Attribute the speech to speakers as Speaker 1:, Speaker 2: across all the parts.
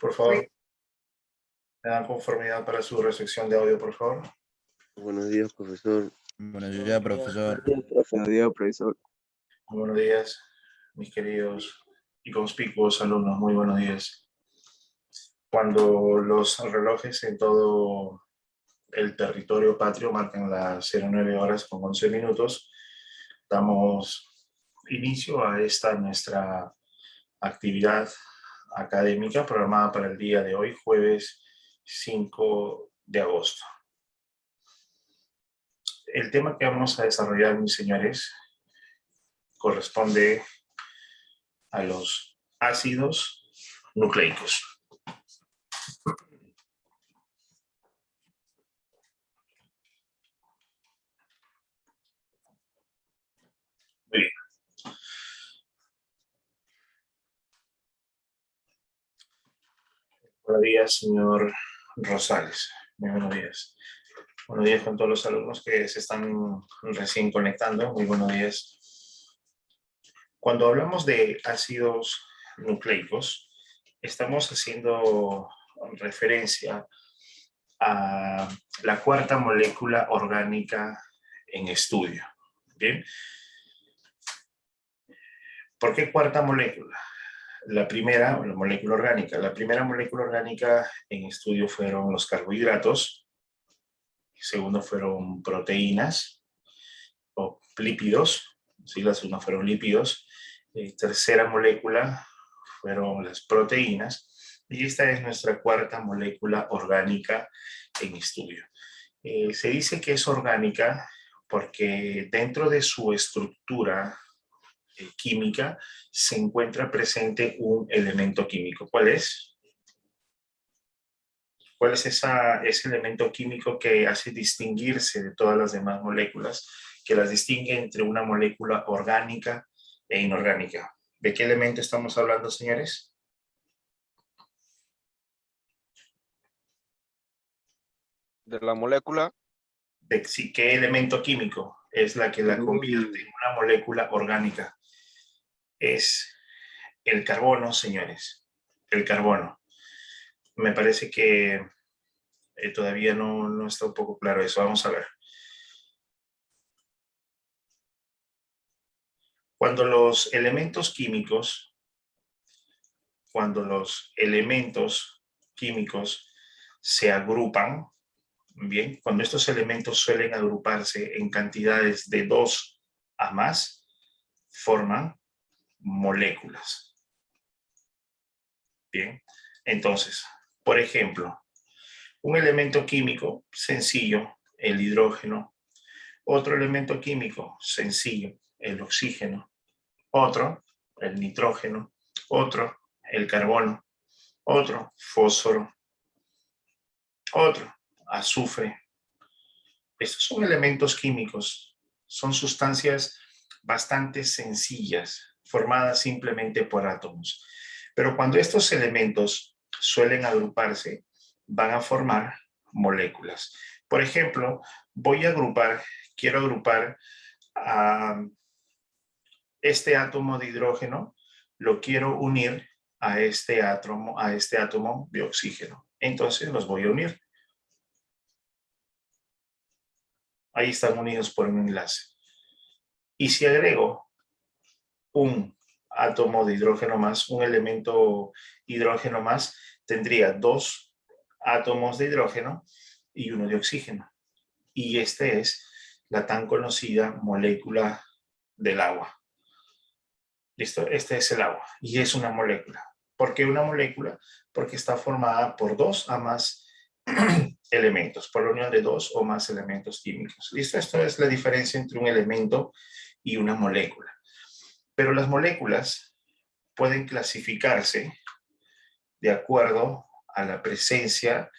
Speaker 1: Por favor, me dan conformidad para su recepción de audio, por favor.
Speaker 2: Buenos días, profesor.
Speaker 3: Buenos días, profesor.
Speaker 2: Buenos días, profesor.
Speaker 1: Muy buenos días, mis queridos y conspicuos alumnos. Muy buenos días. Cuando los relojes en todo el territorio patrio marcan las 09 horas con 11 minutos, damos inicio a esta nuestra actividad académica programada para el día de hoy, jueves 5 de agosto. El tema que vamos a desarrollar, mis señores, corresponde a los ácidos nucleicos. Muy bien. Buenos días, señor Rosales. Muy buenos días. Buenos días con todos los alumnos que se están recién conectando. Muy buenos días. Cuando hablamos de ácidos nucleicos, estamos haciendo referencia a la cuarta molécula orgánica en estudio. ¿Bien? ¿Por qué cuarta molécula? La primera, la molécula orgánica. La primera molécula orgánica en estudio fueron los carbohidratos. Segundo fueron proteínas o lípidos. Sí, la segunda fueron lípidos. Tercera molécula fueron las proteínas. Y esta es nuestra cuarta molécula orgánica en estudio. Se dice que es orgánica porque dentro de su estructura química se encuentra presente un elemento químico. ¿Cuál es? ¿Cuál es ese elemento químico que hace distinguirse de todas las demás moléculas, que las distingue entre una molécula orgánica e inorgánica? ¿De qué elemento estamos hablando, señores?
Speaker 4: De la molécula.
Speaker 1: Sí, ¿qué elemento químico es la que la convierte en una molécula orgánica? Es el carbono, señores. El carbono. Me parece que todavía no está un poco claro eso. Vamos a ver. Cuando los elementos químicos se agrupan, bien, cuando estos elementos suelen agruparse en cantidades de 2 a más, forman moléculas. Bien, entonces, por ejemplo, un elemento químico sencillo, el hidrógeno. Otro elemento químico sencillo, el oxígeno. Otro, el nitrógeno. Otro, el carbono. Otro, fósforo. Otro, azufre. Estos son elementos químicos. Son sustancias bastante sencillas, formadas simplemente por átomos. Pero cuando estos elementos suelen agruparse, van a formar moléculas. Por ejemplo, quiero agrupar a este átomo de hidrógeno, lo quiero unir a este átomo de oxígeno. Entonces los voy a unir. Ahí están unidos por un enlace. Y si agrego un átomo de hidrógeno más, un elemento hidrógeno más, tendría 2 átomos de hidrógeno y 1 de oxígeno. Y esta es la tan conocida molécula del agua. ¿Listo? Este es el agua y es una molécula. ¿Por qué una molécula? Porque está formada por 2 a más elementos, por la unión de 2 o más elementos químicos. ¿Listo? Esto es la diferencia entre un elemento y una molécula. Pero las moléculas pueden clasificarse de acuerdo a la presencia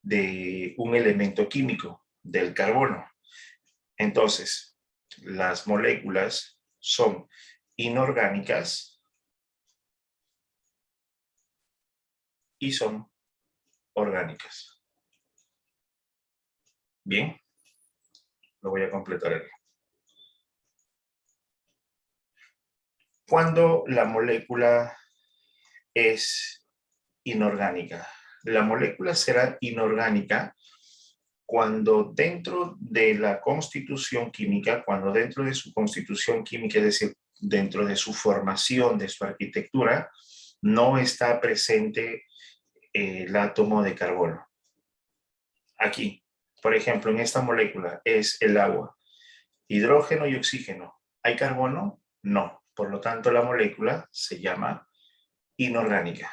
Speaker 1: de un elemento químico, del carbono. Entonces, las moléculas son inorgánicas y son orgánicas. Bien, lo voy a completar aquí. Cuando la molécula es inorgánica. La molécula será inorgánica cuando dentro de la constitución química, cuando dentro de su constitución química, es decir, dentro de su formación, de su arquitectura, no está presente el átomo de carbono. Aquí, por ejemplo, en esta molécula es el agua, hidrógeno y oxígeno. ¿Hay carbono? No. Por lo tanto, la molécula se llama inorgánica.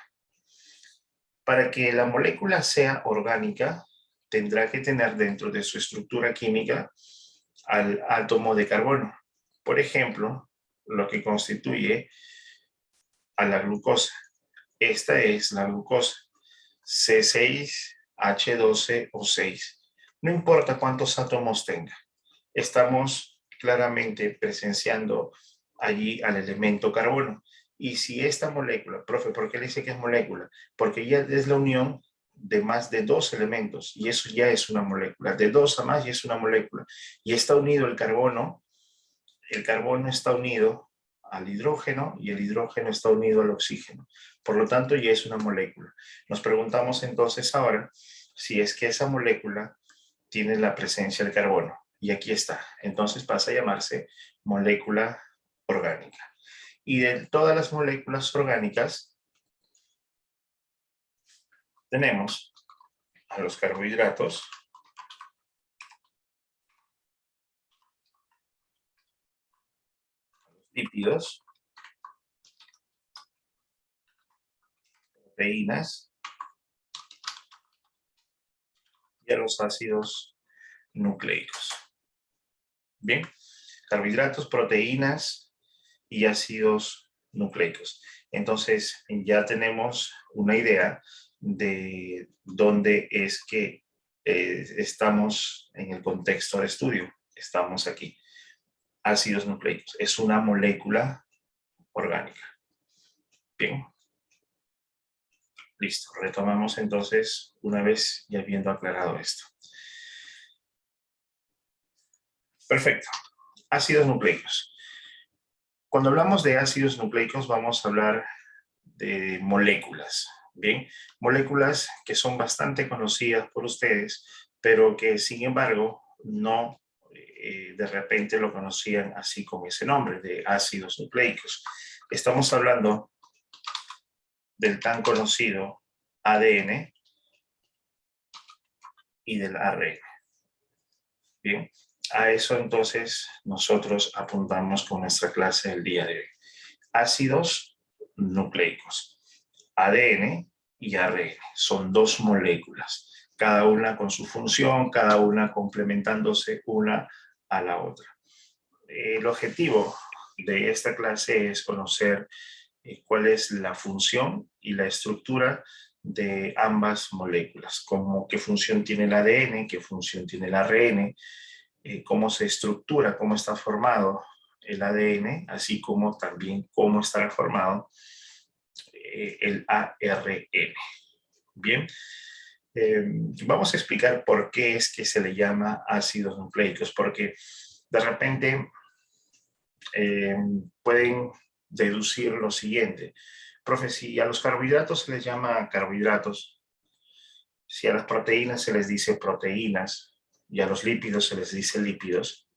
Speaker 1: Para que la molécula sea orgánica, tendrá que tener dentro de su estructura química al átomo de carbono. Por ejemplo, lo que constituye a la glucosa. Esta es la glucosa, C6H12O6. No importa cuántos átomos tenga, estamos claramente presenciando allí al elemento carbono. Y si esta molécula, profe, ¿por qué le dice que es molécula? Porque ya es la unión de más de dos elementos, y eso ya es una molécula. De dos a más ya es una molécula. Y está unido el carbono está unido al hidrógeno y el hidrógeno está unido al oxígeno. Por lo tanto, ya es una molécula. Nos preguntamos entonces ahora si es que esa molécula tiene la presencia del carbono. Y aquí está. Entonces pasa a llamarse molécula orgánica. Y de todas las moléculas orgánicas tenemos a los carbohidratos, a los lípidos, proteínas y a los ácidos nucleicos. Bien, carbohidratos, proteínas y ácidos nucleicos. Entonces ya tenemos una idea de dónde es que estamos en el contexto de estudio. Estamos aquí. Ácidos nucleicos. Es una molécula orgánica. Bien. Listo. Retomamos entonces una vez ya habiendo aclarado esto. Perfecto. Ácidos nucleicos. Cuando hablamos de ácidos nucleicos vamos a hablar de moléculas. Bien, moléculas que son bastante conocidas por ustedes, pero que sin embargo no de repente lo conocían así con ese nombre de ácidos nucleicos. Estamos hablando del tan conocido ADN y del ARN. Bien, a eso entonces nosotros apuntamos con nuestra clase del día de hoy. Ácidos nucleicos. ADN y ARN son dos moléculas, cada una con su función, cada una complementándose una a la otra. El objetivo de esta clase es conocer cuál es la función y la estructura de ambas moléculas, como qué función tiene el ADN, qué función tiene el ARN, cómo se estructura, cómo está formado el ADN, así como también cómo estará formado el ARN. Bien, vamos a explicar por qué es que se le llama ácidos nucleicos, porque de repente pueden deducir lo siguiente. Profe, si a los carbohidratos se les llama carbohidratos, si a las proteínas se les dice proteínas y a los lípidos se les dice lípidos,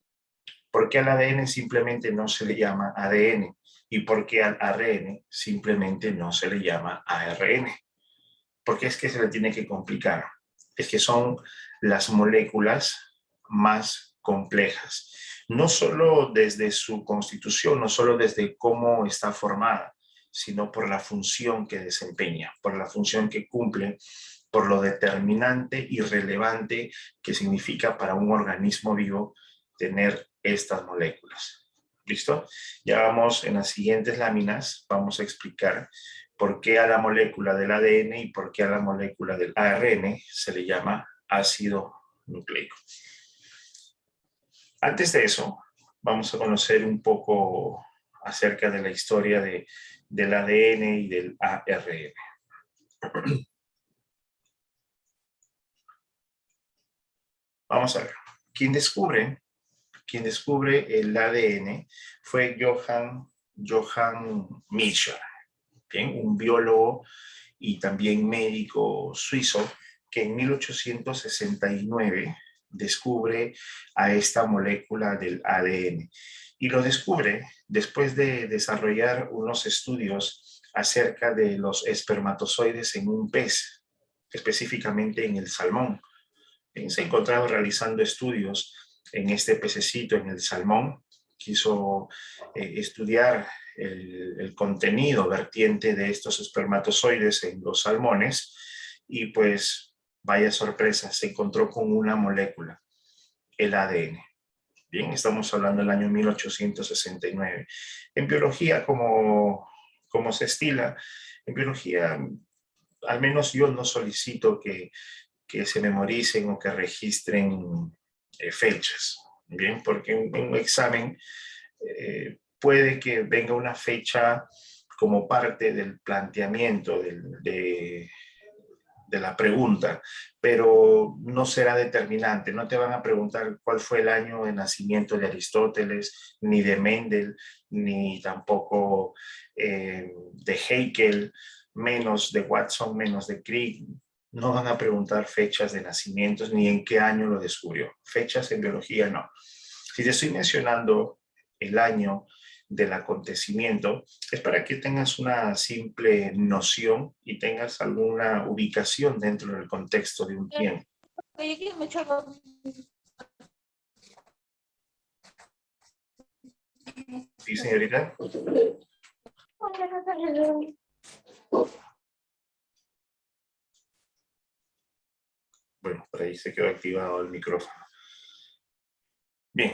Speaker 1: ¿por qué al ADN simplemente no se le llama ADN? ¿Y por qué al ARN simplemente no se le llama ARN? ¿Por qué es que se le tiene que complicar? Es que son las moléculas más complejas. No solo desde su constitución, no solo desde cómo está formada, sino por la función que desempeña, por la función que cumple, por lo determinante y relevante que significa para un organismo vivo tener estas moléculas. ¿Listo? Ya vamos en las siguientes láminas, vamos a explicar por qué a la molécula del ADN y por qué a la molécula del ARN se le llama ácido nucleico. Antes de eso, vamos a conocer un poco acerca de la historia del ADN y del ARN. Vamos a ver. Quien descubre el ADN fue Johann Michel, ¿bien? Un biólogo y también médico suizo, que en 1869 descubre a esta molécula del ADN. Y lo descubre después de desarrollar unos estudios acerca de los espermatozoides en un pez, específicamente en el salmón. Se encontraba realizando estudios en este pececito, en el salmón. Quiso estudiar el contenido vertiente de estos espermatozoides en los salmones y pues vaya sorpresa, se encontró con una molécula, el ADN. Bien, estamos hablando del año 1869. En biología, como se estila, en biología, al menos yo no solicito que se memoricen o que registren fechas, ¿bien? Porque en un examen puede que venga una fecha como parte del planteamiento de la pregunta, pero no será determinante. No te van a preguntar cuál fue el año de nacimiento de Aristóteles, ni de Mendel, ni tampoco de Haeckel, menos de Watson, menos de Crick. No van a preguntar fechas de nacimientos ni en qué año lo descubrió. Fechas en biología no. Si te estoy mencionando el año del acontecimiento, es para que tengas una simple noción y tengas alguna ubicación dentro del contexto de un tiempo. ¿Sí, señorita? Bueno, por ahí se quedó activado el micrófono. Bien,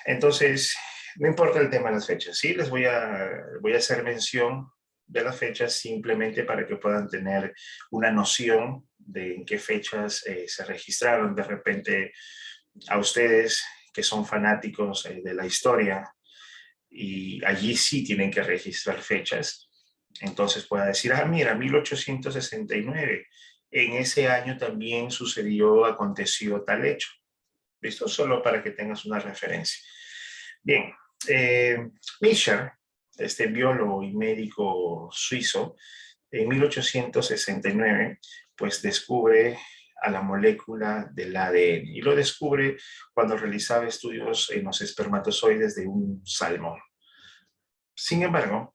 Speaker 1: entonces, no importa el tema de las fechas, sí, les voy a hacer mención de las fechas simplemente para que puedan tener una noción de en qué fechas se registraron. De repente, a ustedes que son fanáticos de la historia, y allí sí tienen que registrar fechas, entonces pueda decir, ah, mira, 1869, en ese año también aconteció tal hecho. ¿Listo? Solo para que tengas una referencia. Bien, Michel, este biólogo y médico suizo, en 1869, pues descubre a la molécula del ADN y lo descubre cuando realizaba estudios en los espermatozoides de un salmón. Sin embargo,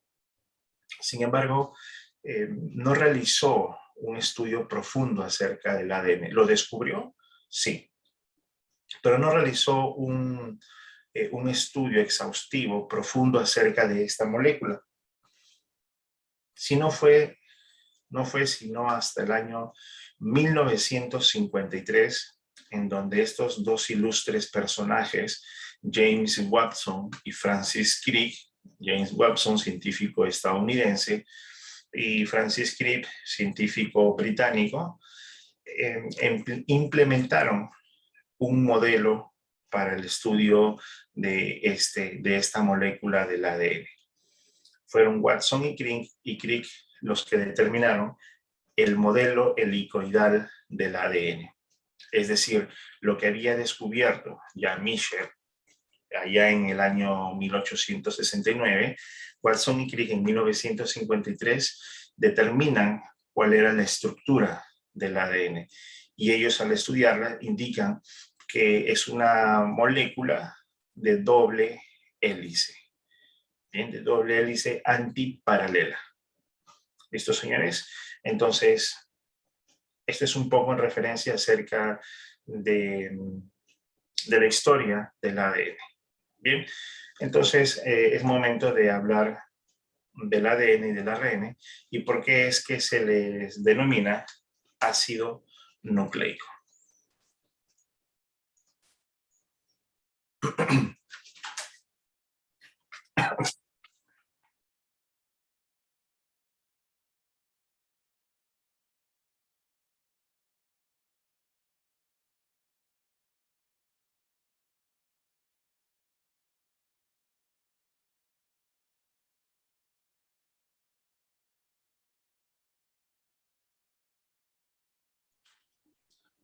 Speaker 1: no realizó un estudio profundo acerca del ADN. ¿Lo descubrió? Sí, pero no realizó un estudio exhaustivo, profundo acerca de esta molécula. No fue sino hasta el año 1953, en donde estos dos ilustres personajes, James Watson y Francis Crick, James Watson, científico estadounidense, y Francis Crick, científico británico, implementaron un modelo para el estudio de esta molécula del ADN. Fueron Watson y Crick los que determinaron el modelo helicoidal del ADN. Es decir, lo que había descubierto ya Michel allá en el año 1869, Watson y Crick en 1953 determinan cuál era la estructura del ADN. Y ellos al estudiarla indican que es una molécula de doble hélice, ¿bien? De doble hélice antiparalela. ¿Listo, señores? Entonces, esto es un poco en referencia acerca de la historia del ADN. Bien, entonces es momento de hablar del ADN y del ARN y por qué es que se les denomina ácido nucleico.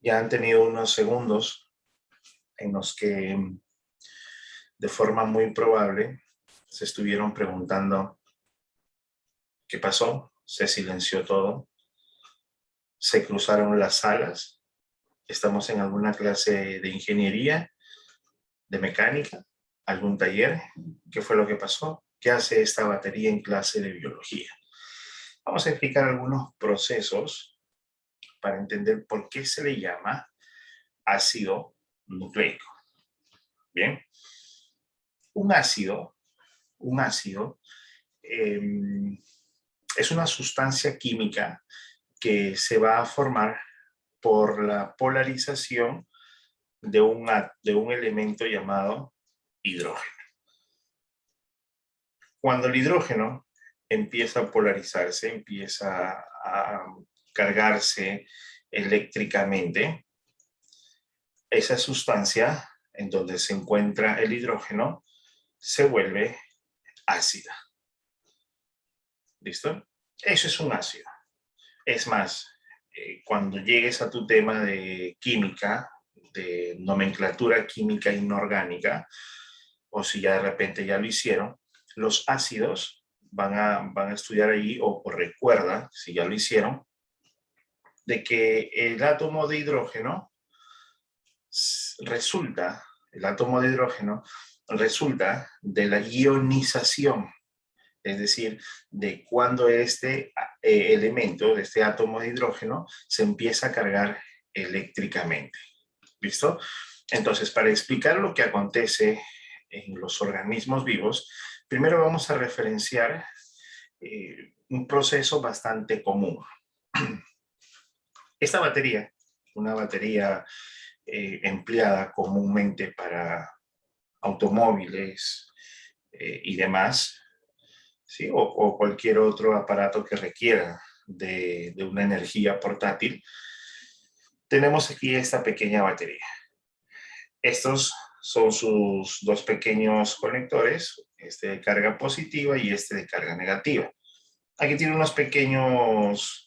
Speaker 1: Ya han tenido unos segundos en los que de forma muy probable se estuvieron preguntando qué pasó, se silenció todo, Se cruzaron las alas. Estamos en alguna clase de ingeniería, de mecánica, algún taller. ¿Qué fue lo que pasó? ¿Qué hace esta batería en clase de biología? Vamos a explicar algunos procesos para entender por qué se le llama ácido nucleico. Bien. Un ácido es una sustancia química que se va a formar por la polarización de un elemento llamado hidrógeno. Cuando el hidrógeno empieza a polarizarse, empieza a cargarse eléctricamente, esa sustancia en donde se encuentra el hidrógeno se vuelve ácida. ¿Listo? Eso es un ácido. Es más, cuando llegues a tu tema de química, de nomenclatura química inorgánica, o si ya de repente ya lo hicieron, los ácidos van a estudiar allí, o recuerda, si ya lo hicieron, de que el átomo de hidrógeno resulta de la ionización, es decir, de cuando este elemento, de este átomo de hidrógeno, se empieza a cargar eléctricamente. ¿Listo? Entonces, para explicar lo que acontece en los organismos vivos, primero vamos a referenciar un proceso bastante común. Esta batería, una batería empleada comúnmente para automóviles y demás, ¿sí? O cualquier otro aparato que requiera de una energía portátil, tenemos aquí esta pequeña batería. Estos son sus dos pequeños conectores, este de carga positiva y este de carga negativa. Aquí tiene unas pequeñas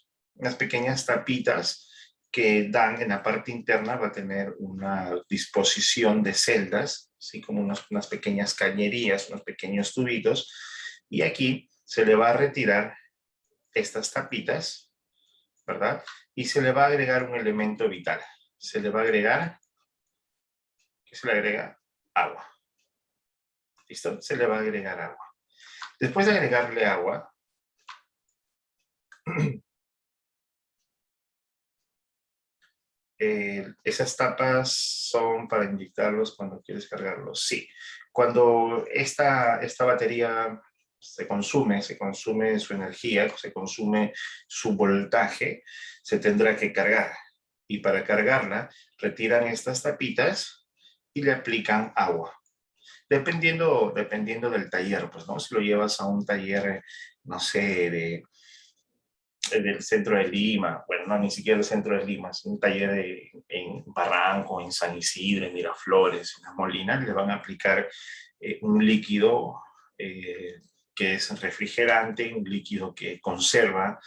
Speaker 1: tapitas que dan en la parte interna, va a tener una disposición de celdas, así como unas pequeñas cañerías, unos pequeños tubitos, y aquí se le va a retirar estas tapitas, ¿verdad? Y se le va a agregar un elemento vital. Se le va a agregar, ¿qué se le agrega? Agua. ¿Listo? Se le va a agregar agua. Después de agregarle agua, esas tapas son para inyectarlos cuando quieres cargarlos. Sí. Cuando esta batería se consume su energía, se consume su voltaje, se tendrá que cargar. Y para cargarla, retiran estas tapitas y le aplican agua. Dependiendo del taller, pues, ¿no? Si lo llevas a un taller, no sé, del centro de Lima, bueno, no, ni siquiera el centro de Lima, es un taller en Barranco, en San Isidro, en Miraflores, en Las Molinas, le van a aplicar un líquido que es refrigerante, un líquido que conserva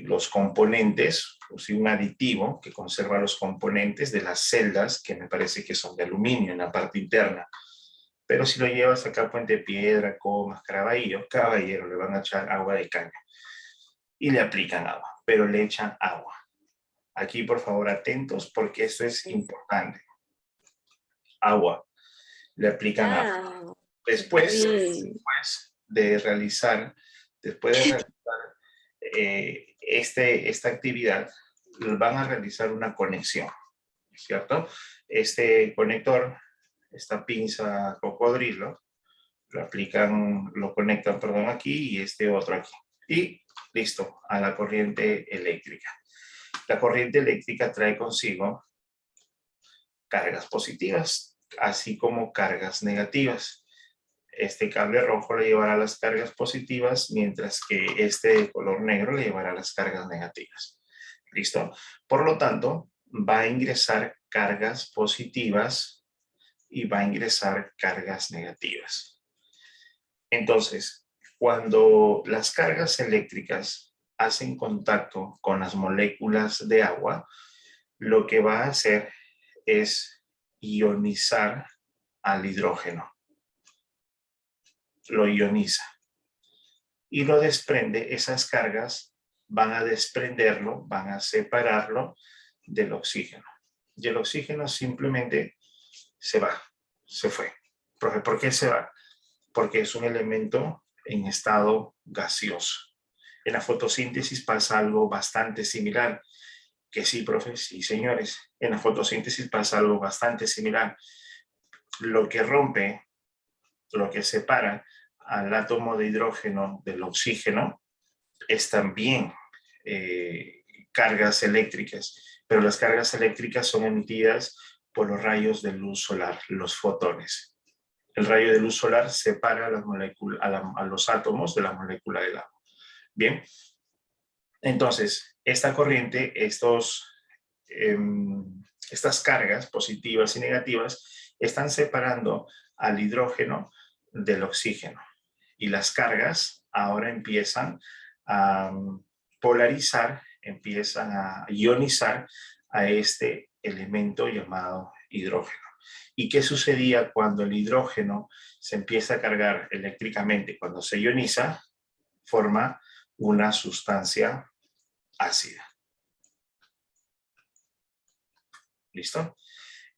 Speaker 1: los componentes, o sea, un aditivo que conserva los componentes de las celdas, que me parece que son de aluminio en la parte interna. Pero si lo llevas acá a Puente Piedra, Comas, Caballero, le van a echar agua de caña y le aplican agua, pero le echan agua. Aquí, por favor, atentos porque esto es importante. Agua. Le aplican agua. Después de realizar esta actividad, van a realizar una conexión, ¿cierto? Este conector, esta pinza cocodrilo, lo conectan, perdón, aquí y este otro aquí. Y listo, a la corriente eléctrica. La corriente eléctrica trae consigo cargas positivas, así como cargas negativas. Este cable rojo le llevará las cargas positivas, mientras que este de color negro le llevará las cargas negativas. ¿Listo? Por lo tanto, va a ingresar cargas positivas y va a ingresar cargas negativas. Entonces, cuando las cargas eléctricas hacen contacto con las moléculas de agua, lo que va a hacer es ionizar al hidrógeno. Lo ioniza y lo desprende esas cargas van a desprenderlo, van a separarlo del oxígeno. Y el oxígeno simplemente se va, se fue. Profe, ¿por qué se va? Porque es un elemento en estado gaseoso. En la fotosíntesis pasa algo bastante similar. Que sí, profe, sí, señores. En la fotosíntesis pasa algo bastante similar. Lo que rompe, lo que separa al átomo de hidrógeno del oxígeno es también cargas eléctricas, pero las cargas eléctricas son emitidas por los rayos de luz solar, los fotones. El rayo de luz solar separa a los átomos de la molécula del agua. Bien, entonces, esta corriente, estas cargas positivas y negativas están separando al hidrógeno del oxígeno. Y las cargas ahora empiezan a polarizar, empiezan a ionizar a este elemento llamado hidrógeno. ¿Y qué sucedía cuando el hidrógeno se empieza a cargar eléctricamente? Cuando se ioniza, forma una sustancia ácida. ¿Listo?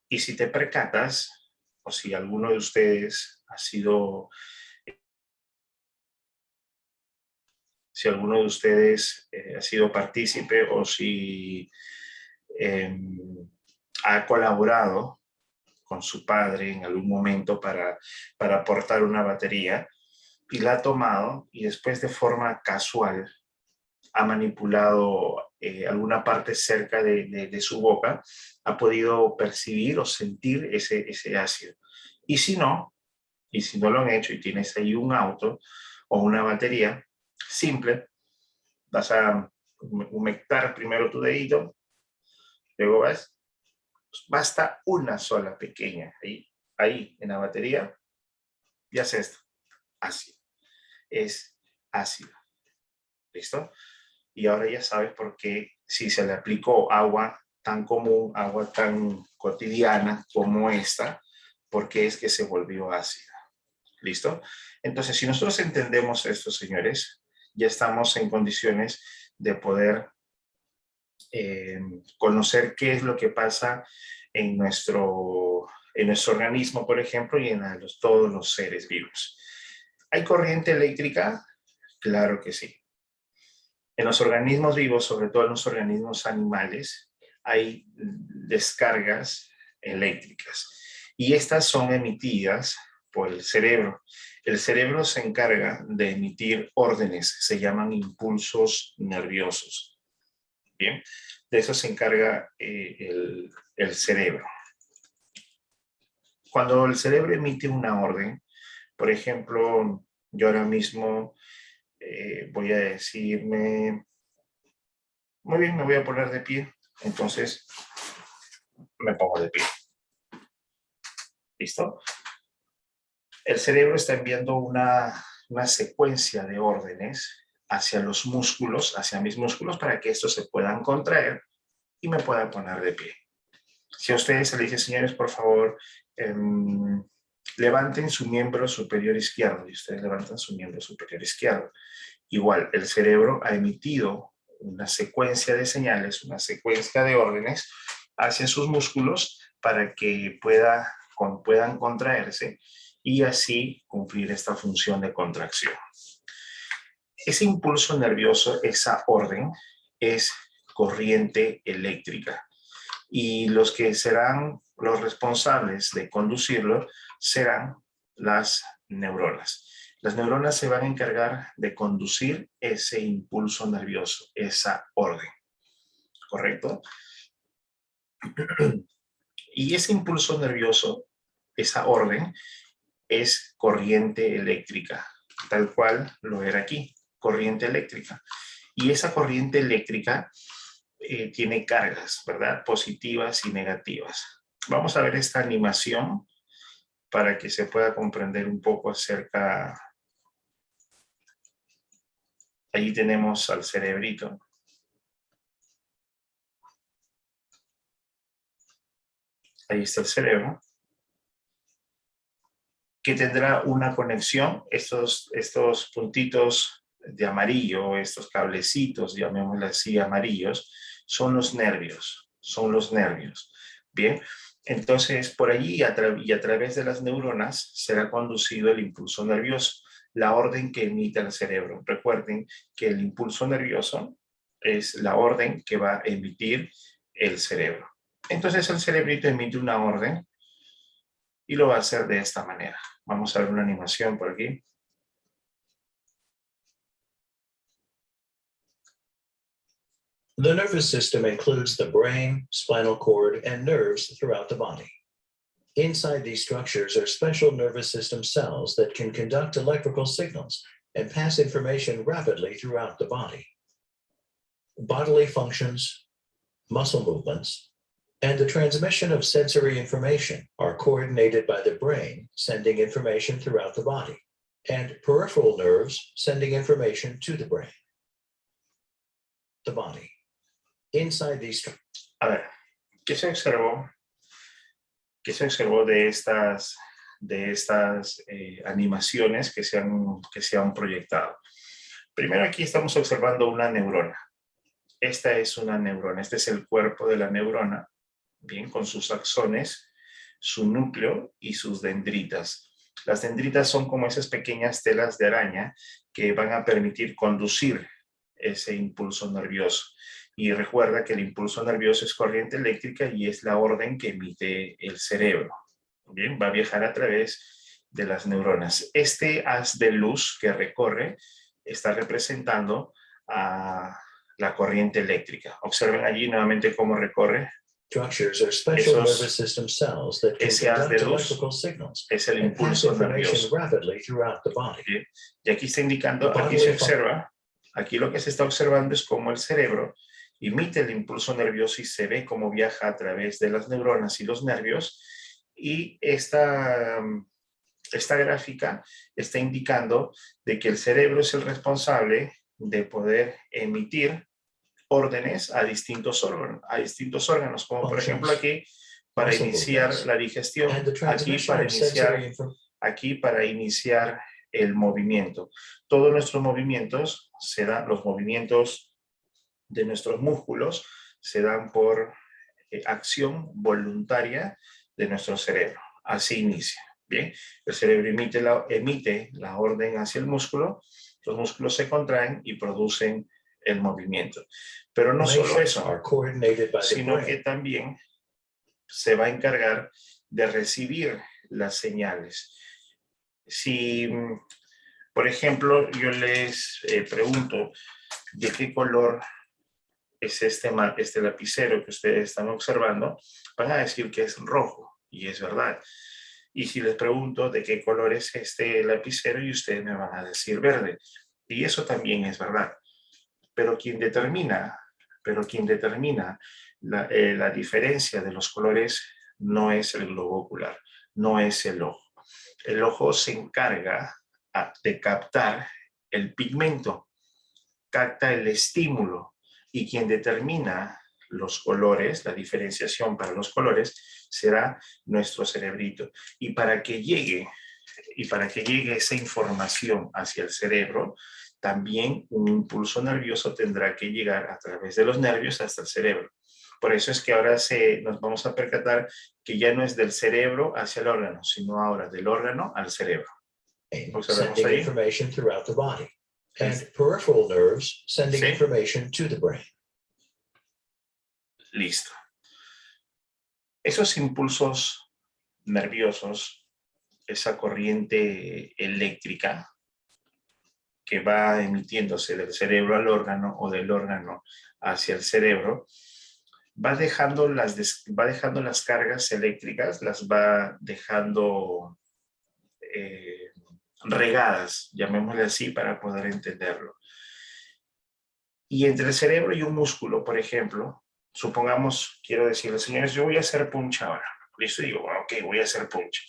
Speaker 1: Y si te percatas, o si alguno de ustedes ha sido... Si alguno de ustedes ha sido partícipe o si ha colaborado con su padre en algún momento para aportar una batería y la ha tomado y después de forma casual ha manipulado alguna parte cerca de su boca, ha podido percibir o sentir ese ácido. Y si no lo han hecho y tienes ahí un auto o una batería, simple, vas a humectar primero tu dedito, luego vas, pues basta una sola pequeña, ahí en la batería, y hace esto, ácido, es ácido, ¿listo? Y ahora ya sabes por qué si se le aplicó agua tan común, agua tan cotidiana como esta, por qué es que se volvió ácida, ¿listo? Entonces, si nosotros entendemos esto, señores, ya estamos en condiciones de poder conocer qué es lo que pasa en nuestro organismo, por ejemplo, y en todos los seres vivos. ¿Hay corriente eléctrica? Claro que sí. En los organismos vivos, sobre todo en los organismos animales, hay descargas eléctricas y estas son emitidas por el cerebro. El cerebro se encarga de emitir órdenes, se llaman impulsos nerviosos. Bien, de eso se encarga el cerebro. Cuando el cerebro emite una orden, por ejemplo, yo ahora mismo voy a decirme, muy bien, me voy a poner de pie, entonces me pongo de pie. ¿Listo? El cerebro está enviando una secuencia de órdenes hacia los músculos, hacia mis músculos, para que estos se puedan contraer y me pueda poner de pie. Si a ustedes se les dice, señores, por favor, levanten su miembro superior izquierdo, y ustedes levantan su miembro superior izquierdo. Igual, el cerebro ha emitido una secuencia de señales, una secuencia de órdenes hacia sus músculos para que puedan contraerse y así cumplir esta función de contracción. Ese impulso nervioso, esa orden, es corriente eléctrica. Y los que serán los responsables de conducirlo serán las neuronas. Las neuronas se van a encargar de conducir ese impulso nervioso, esa orden. ¿Correcto? Y ese impulso nervioso, esa orden, es corriente eléctrica, tal cual lo era aquí, corriente eléctrica. Y esa corriente eléctrica tiene cargas, ¿verdad? Positivas y negativas. Vamos a ver esta animación para que se pueda comprender un poco acerca. Ahí tenemos al cerebrito. Ahí está el cerebro, que tendrá una conexión. Estos puntitos de amarillo, estos cablecitos, llamémosle así, amarillos, son los nervios, Bien, entonces por allí y a través de las neuronas será conducido el impulso nervioso, la orden que emite el cerebro. Recuerden que el impulso nervioso es la orden que va a emitir el cerebro. Entonces el cerebrito emite una orden y lo va a hacer de esta manera. Vamos a ver una animación por aquí.
Speaker 5: The nervous system includes the brain, spinal cord, and nerves throughout the body. Inside these structures are special nervous system cells that can conduct electrical signals and pass information rapidly throughout the body. Bodily functions, muscle movements, and the transmission of sensory information are coordinated by the brain, sending information throughout the body, and peripheral nerves sending information to the brain. The body. Inside these.
Speaker 1: A ver, ¿qué se observó? ¿Qué se observó de estas animaciones que se han proyectado? Primero aquí estamos observando una neurona. Esta es una neurona, este es el cuerpo de la neurona, bien, con sus axones, su núcleo y sus dendritas. Las dendritas son como esas pequeñas telas de araña que van a permitir conducir ese impulso nervioso. Y recuerda que el impulso nervioso es corriente eléctrica y es la orden que emite el cerebro. Bien, va a viajar a través de las neuronas. Este haz de luz que recorre está representando a la corriente eléctrica. Observen allí nuevamente cómo recorre. Ese haz de luz es el impulso nervioso. Bien. Y aquí está indicando, aquí se observa, aquí lo que se está observando es cómo el cerebro emite el impulso nervioso y se ve cómo viaja a través de las neuronas y los nervios. Y esta gráfica está indicando de que el cerebro es el responsable de poder emitir órdenes a distintos órganos, como por ejemplo aquí para iniciar la digestión, aquí para iniciar el movimiento. Todos nuestros movimientos los movimientos de nuestros músculos se dan por acción voluntaria de nuestro cerebro. Así inicia. Bien, el cerebro emite la orden hacia el músculo, los músculos se contraen y producen el movimiento. Pero no solo eso, sino que también se va a encargar de recibir las señales. Si, por ejemplo, yo les pregunto de qué color es este lapicero que ustedes están observando, van a decir que es rojo, y es verdad. Y si les pregunto de qué color es este lapicero, y ustedes me van a decir verde, y eso también es verdad. Pero quien determina la diferencia de los colores no es el globo ocular, no es el ojo. El ojo se encarga de captar el pigmento, capta el estímulo, y quien determina los colores, la diferenciación para los colores, será nuestro cerebrito. Y para que llegue esa información hacia el cerebro, también un impulso nervioso tendrá que llegar a través de los nervios hasta el cerebro. Por eso es que ahora nos vamos a percatar que ya no es del cerebro hacia el órgano, sino ahora del órgano al cerebro.
Speaker 5: Sending information throughout the body. And peripheral nerves sending information to the brain.
Speaker 1: Listo. Esos impulsos nerviosos, esa corriente eléctrica que va emitiéndose del cerebro al órgano o del órgano hacia el cerebro, va dejando las cargas eléctricas, las va dejando regadas, llamémosle así para poder entenderlo. Y entre el cerebro y un músculo, por ejemplo, supongamos, quiero decirle, señores, yo voy a hacer punch ahora. Listo, digo, bueno, ok, voy a hacer punch.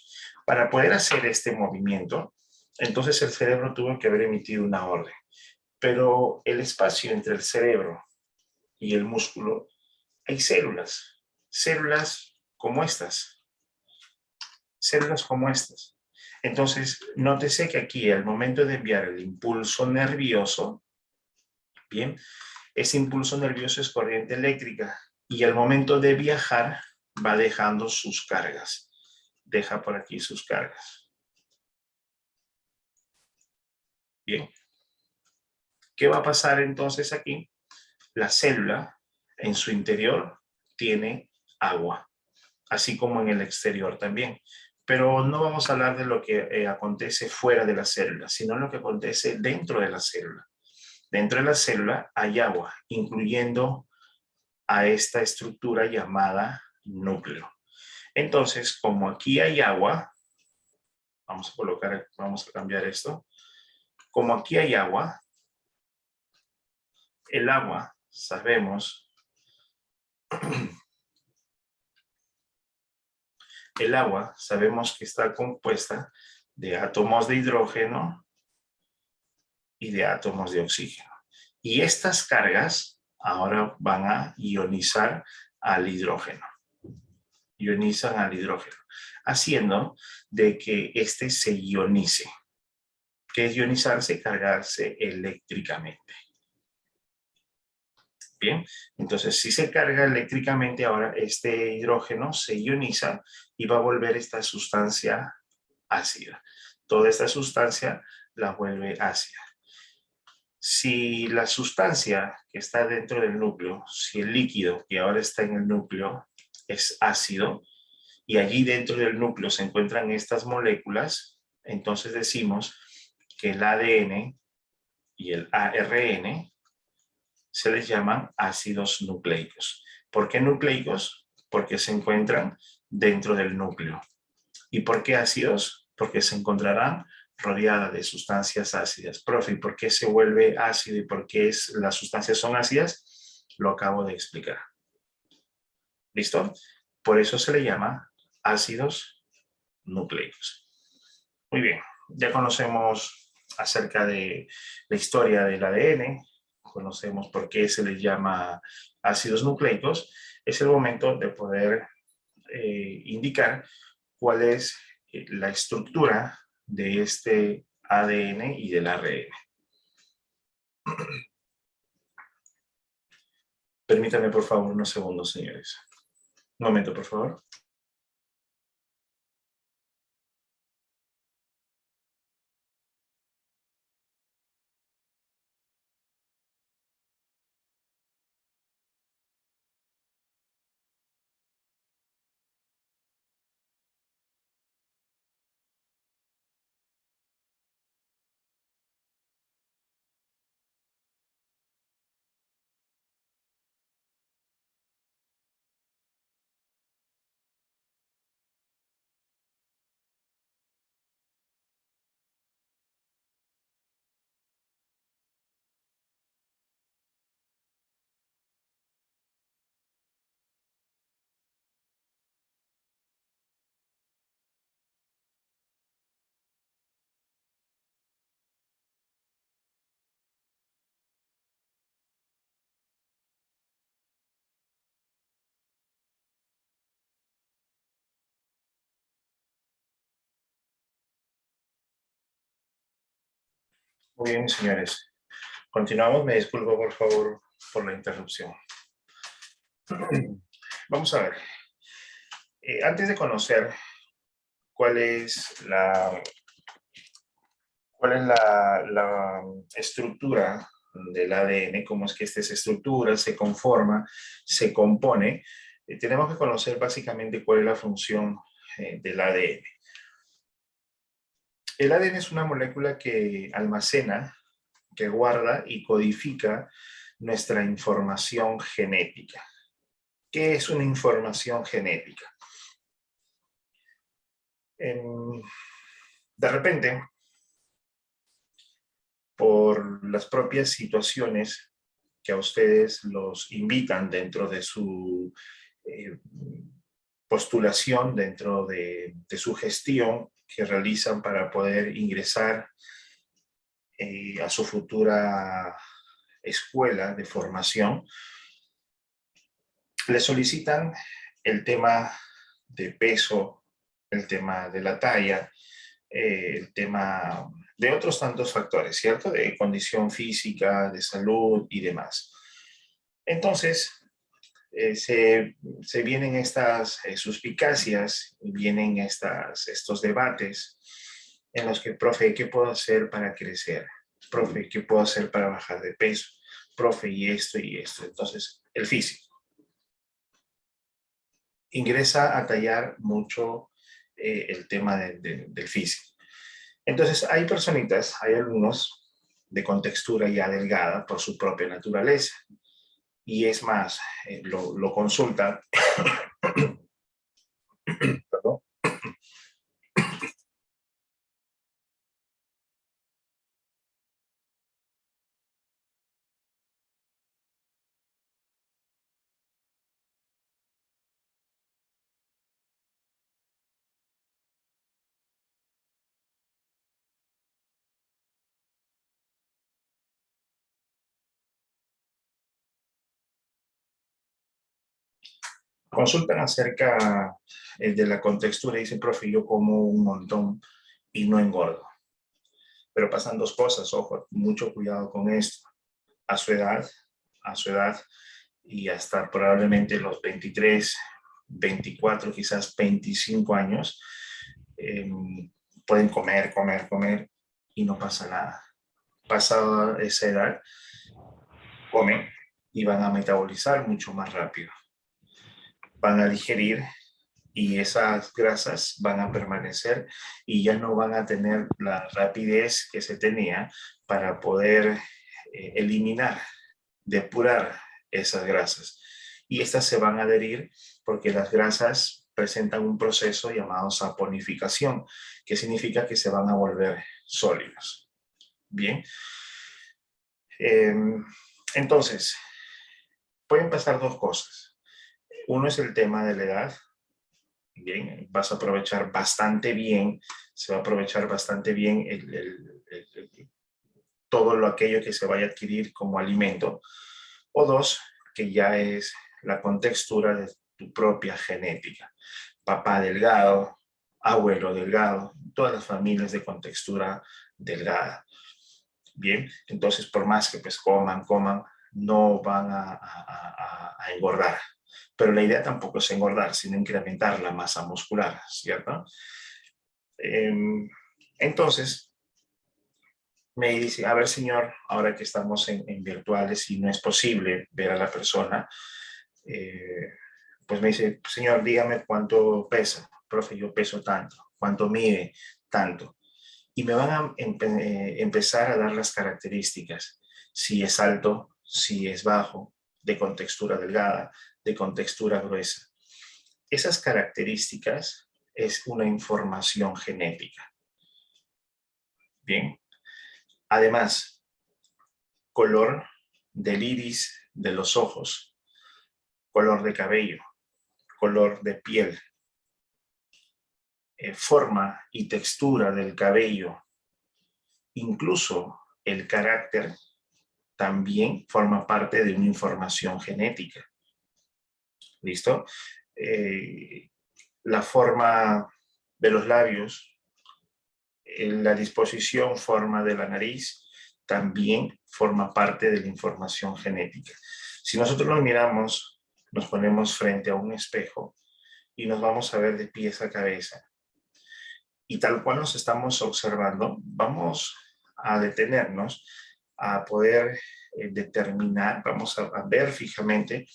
Speaker 1: Para poder hacer este movimiento, entonces el cerebro tuvo que haber emitido una orden. Pero el espacio entre el cerebro y el músculo, hay células como estas. Entonces, nótese que aquí al momento de enviar el impulso nervioso, bien, ese impulso nervioso es corriente eléctrica y al momento de viajar va dejando sus cargas. Deja por aquí sus cargas. Bien. ¿Qué va a pasar entonces aquí? La célula en su interior tiene agua, así como en el exterior también. Pero no vamos a hablar de lo que acontece fuera de la célula, sino lo que acontece dentro de la célula. Dentro de la célula hay agua, incluyendo a esta estructura llamada núcleo. Entonces, como aquí hay agua, vamos a cambiar esto. Como aquí hay agua, el agua, sabemos, el agua sabemos que está compuesta de átomos de hidrógeno y de átomos de oxígeno. Y estas cargas ahora van a ionizar al hidrógeno. Ionizan al hidrógeno, haciendo de que éste se ionice. ¿Qué es ionizarse? Cargarse eléctricamente. Bien, entonces si se carga eléctricamente, ahora este hidrógeno se ioniza y va a volver esta sustancia ácida. Toda esta sustancia la vuelve ácida. Si la sustancia que está dentro del núcleo, si el líquido que ahora está en el núcleo es ácido y allí dentro del núcleo se encuentran estas moléculas, entonces decimos que el ADN y el ARN se les llaman ácidos nucleicos. ¿Por qué nucleicos? Porque se encuentran dentro del núcleo. ¿Y por qué ácidos? Porque se encontrarán rodeada de sustancias ácidas. Profe, ¿por qué se vuelve ácido y por qué las sustancias son ácidas? Lo acabo de explicar. ¿Listo? Por eso se le llama ácidos nucleicos. Muy bien, ya conocemos acerca de la historia del ADN, conocemos por qué se les llama ácidos nucleicos. Es el momento de poder indicar cuál es la estructura de este ADN y del ARN. Permítanme, por favor, unos segundos, señores. Un momento, por favor. Muy bien, señores. Continuamos. Me disculpo, por favor, por la interrupción. Vamos a ver. Antes de conocer cuál es la estructura del ADN, cómo es que este se estructura, se conforma, se compone, tenemos que conocer básicamente cuál es la función del ADN. El ADN es una molécula que almacena, que guarda y codifica nuestra información genética. ¿Qué es una información genética? De repente, por las propias situaciones que a ustedes los invitan dentro de su postulación, dentro de su gestión que realizan para poder ingresar a su futura escuela de formación, le solicitan el tema de peso, el tema de la talla, el tema de otros tantos factores, ¿cierto? De condición física, de salud y demás. Entonces, se vienen estas suspicacias, vienen estos debates en los que, profe, ¿qué puedo hacer para crecer? Profe, ¿qué puedo hacer para bajar de peso? Profe, y esto y esto. Entonces, el físico ingresa a tallar mucho el tema del físico. Entonces, hay personitas, hay alumnos de contextura ya delgada por su propia naturaleza. Y es más, lo consulta, perdón, consultan acerca de la contextura y dicen, profe, yo como un montón y no engordo. Pero pasan dos cosas, ojo, mucho cuidado con esto. A su edad, y hasta probablemente los 23, 24, quizás 25 años, pueden comer y no pasa nada. Pasada esa edad, comen y van a metabolizar mucho más rápido. Van a digerir y esas grasas van a permanecer y ya no van a tener la rapidez que se tenía para poder eliminar, depurar esas grasas. Y estas se van a adherir porque las grasas presentan un proceso llamado saponificación, que significa que se van a volver sólidos. Bien. Entonces, pueden pasar dos cosas. Uno es el tema de la edad. Bien, vas a aprovechar bastante bien, se va a aprovechar bastante bien todo aquello que se vaya a adquirir como alimento. O dos, que ya es la contextura de tu propia genética. Papá delgado, abuelo delgado, todas las familias de contextura delgada. Bien, entonces por más que pues coman, no van a engordar. Pero la idea tampoco es engordar, sino incrementar la masa muscular, ¿cierto? Entonces, me dice, a ver, señor, ahora que estamos en virtuales y no es posible ver a la persona, pues me dice, señor, dígame cuánto pesa. Profe, yo peso tanto. ¿Cuánto mide? Tanto. Y me van a empezar a dar las características. Si es alto, si es bajo, de contextura delgada, de contextura gruesa. Esas características es una información genética. Bien. Además, color del iris de los ojos, color de cabello, color de piel, forma y textura del cabello, incluso el carácter, también forma parte de una información genética. ¿Listo? La forma de los labios, la disposición, forma de la nariz, también forma parte de la información genética. Si nosotros nos miramos, nos ponemos frente a un espejo y nos vamos a ver de pies a cabeza, y tal cual nos estamos observando, vamos a detenernos a poder determinar, vamos a ver fijamente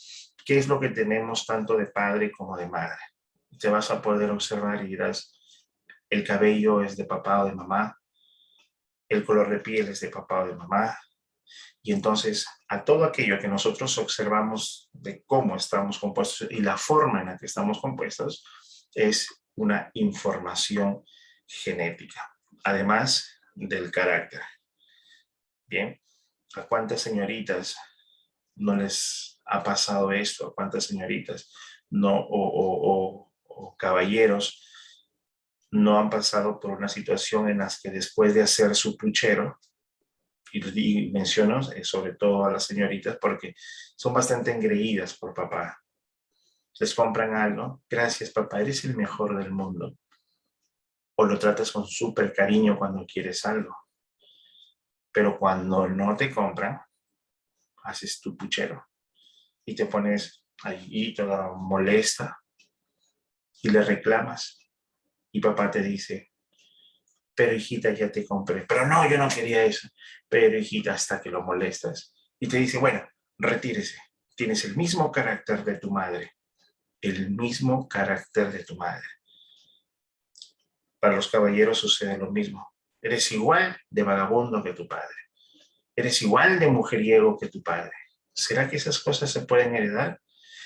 Speaker 1: qué es lo que tenemos tanto de padre como de madre. Te vas a poder observar y dirás, el cabello es de papá o de mamá, el color de piel es de papá o de mamá, y entonces a todo aquello que nosotros observamos de cómo estamos compuestos y la forma en la que estamos compuestos es una información genética, además del carácter. Bien, ¿a cuántas señoritas no les ha pasado esto? ¿A cuántas señoritas no, o caballeros no han pasado por una situación en las que después de hacer su puchero, y menciono sobre todo a las señoritas porque son bastante engreídas por papá, les compran algo, gracias papá, eres el mejor del mundo, o lo tratas con súper cariño cuando quieres algo. Pero cuando no te compran, haces tu puchero y te pones ahí toda molesta y le reclamas. Y papá te dice, pero hijita, ya te compré. Pero no, yo no quería eso. Pero hijita, hasta que lo molestas. Y te dice, bueno, retírese. Tienes el mismo carácter de tu madre. El mismo carácter de tu madre. Para los caballeros sucede lo mismo. Eres igual de vagabundo que tu padre. Eres igual de mujeriego que tu padre. ¿Será que esas cosas se pueden heredar?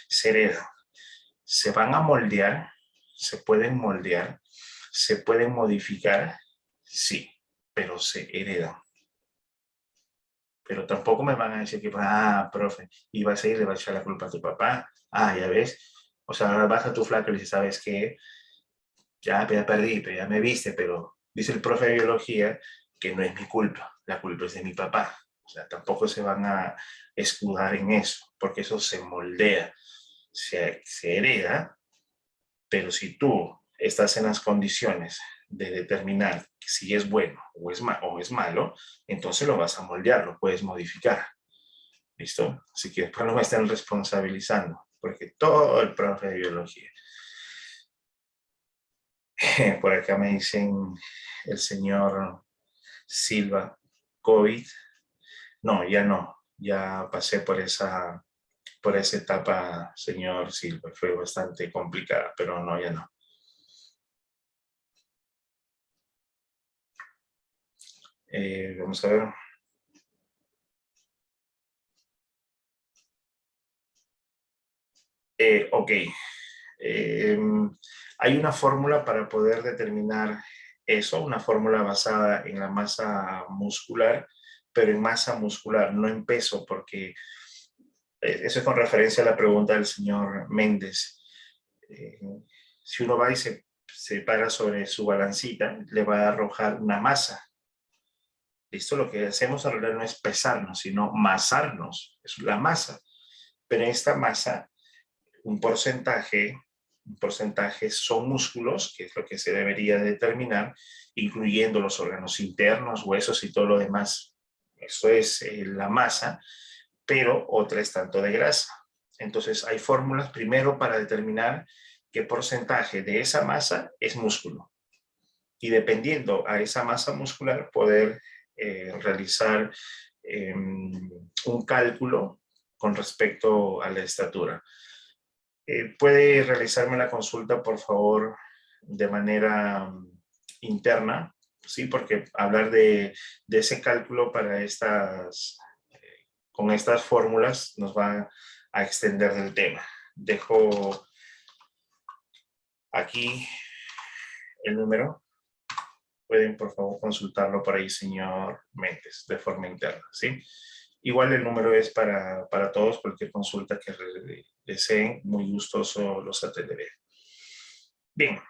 Speaker 1: Se heredan. Se van a moldear, se pueden moldear, se pueden modificar, sí, pero se heredan. Pero tampoco me van a decir que, profe, y vas a ir, le vas a echar la culpa a tu papá. Ya ves. O sea, ahora vas a tu flaco y le dices, ¿sabes qué? Ya perdí, pero ya me viste, pero dice el profe de biología que no es mi culpa, la culpa es de mi papá. O sea, tampoco se van a escudar en eso, porque eso se moldea, se hereda, pero si tú estás en las condiciones de determinar si es bueno o es malo, entonces lo vas a moldear, lo puedes modificar. ¿Listo? Así que después no me estén responsabilizando, porque todo el profe de biología. Por acá me dicen el señor Silva, COVID. No, ya no. Ya pasé por esa etapa, señor Silva. Fue bastante complicada, pero no, ya no. Vamos a ver. Ok. Hay una fórmula para poder determinar eso, una fórmula basada en la masa muscular, pero en masa muscular, no en peso, porque eso es con referencia a la pregunta del señor Méndez. Si uno va y se para sobre su balancita, le va a arrojar una masa. Esto lo que hacemos en realidad no es pesarnos, sino masarnos, es la masa. Pero en esta masa, un porcentaje son músculos, que es lo que se debería determinar, incluyendo los órganos internos, huesos y todo lo demás. Eso es la masa, pero otra es tanto de grasa. Entonces hay fórmulas primero para determinar qué porcentaje de esa masa es músculo. Y dependiendo a esa masa muscular, poder realizar un cálculo con respecto a la estatura. ¿Puede realizarme la consulta, por favor, de manera interna? Sí, porque hablar de ese cálculo para con estas fórmulas nos va a extender del tema. Dejo aquí el número. Pueden, por favor, consultarlo por ahí, señor Méndez, de forma interna, ¿sí? Igual el número es para todos, cualquier consulta que deseen, muy gustoso los atenderé. Bien.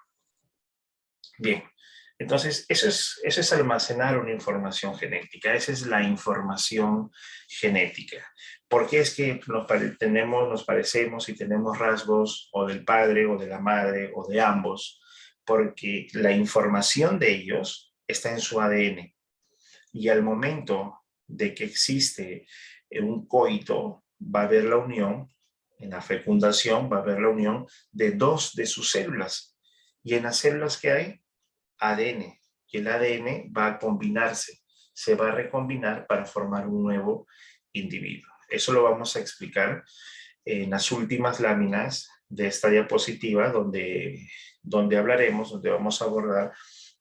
Speaker 1: Entonces, eso es almacenar una información genética, esa es la información genética. ¿Por qué es que nos parecemos y tenemos rasgos o del padre o de la madre o de ambos? Porque la información de ellos está en su ADN. Y al momento de que existe un coito, va a haber la unión, en la fecundación va a haber la unión de dos de sus células. Y en las células que hay, ADN. Y el ADN va a combinarse, se va a recombinar para formar un nuevo individuo. Eso lo vamos a explicar en las últimas láminas de esta diapositiva, donde vamos a abordar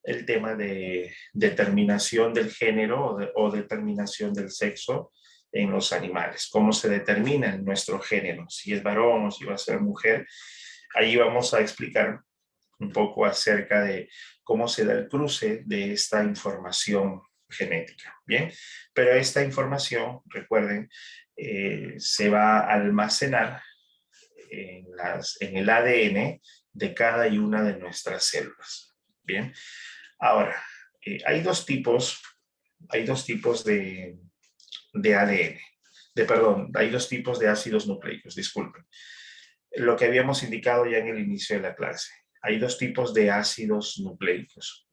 Speaker 1: el tema de determinación del género o determinación del sexo en los animales. Cómo se determina nuestro género, si es varón o si va a ser mujer. Ahí vamos a explicar un poco acerca de cómo se da el cruce de esta información genética. Bien, pero esta información, recuerden, se va a almacenar en el ADN de cada y una de nuestras células. Bien, ahora, hay dos tipos de ADN, hay dos tipos de ácidos nucleicos, disculpen. Lo que habíamos indicado ya en el inicio de la clase. Hay dos tipos de ácidos nucleicos.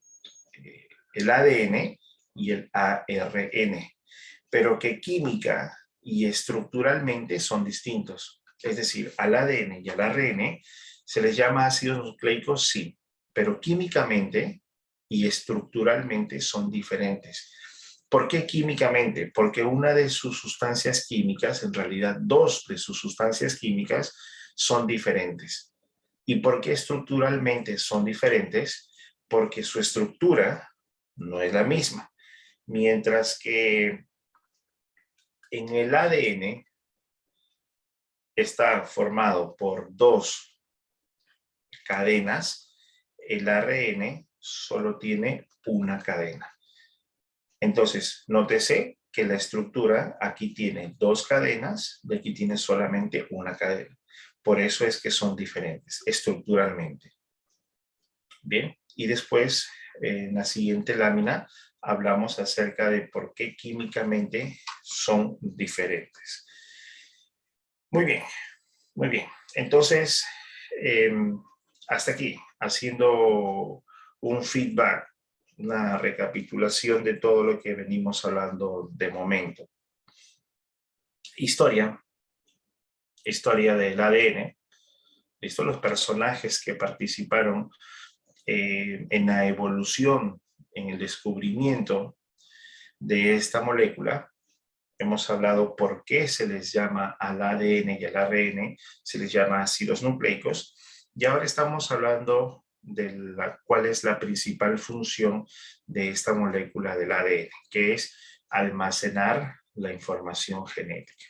Speaker 1: el ADN y el ARN, pero que química y estructuralmente son distintos. Es decir, al ADN y al ARN se les llama ácidos nucleicos, sí, pero químicamente y estructuralmente son diferentes. ¿Por qué químicamente? Porque una de sus sustancias químicas, en realidad dos de sus sustancias químicas, son diferentes. ¿Y por qué estructuralmente son diferentes? Porque su estructura no es la misma. Mientras que en el ADN está formado por dos cadenas, el ARN solo tiene una cadena. Entonces, nótese que la estructura aquí tiene dos cadenas y aquí tiene solamente una cadena. Por eso es que son diferentes estructuralmente. Bien, y después en la siguiente lámina hablamos acerca de por qué químicamente son diferentes. Muy bien, muy bien. Entonces, hasta aquí, haciendo un feedback, una recapitulación de todo lo que venimos hablando de momento. Historia del ADN, ¿listo? Los personajes que participaron en la evolución, en el descubrimiento de esta molécula. Hemos hablado por qué se les llama al ADN y al ARN, se les llama ácidos nucleicos, y ahora estamos hablando de cuál es la principal función de esta molécula del ADN, que es almacenar la información genética.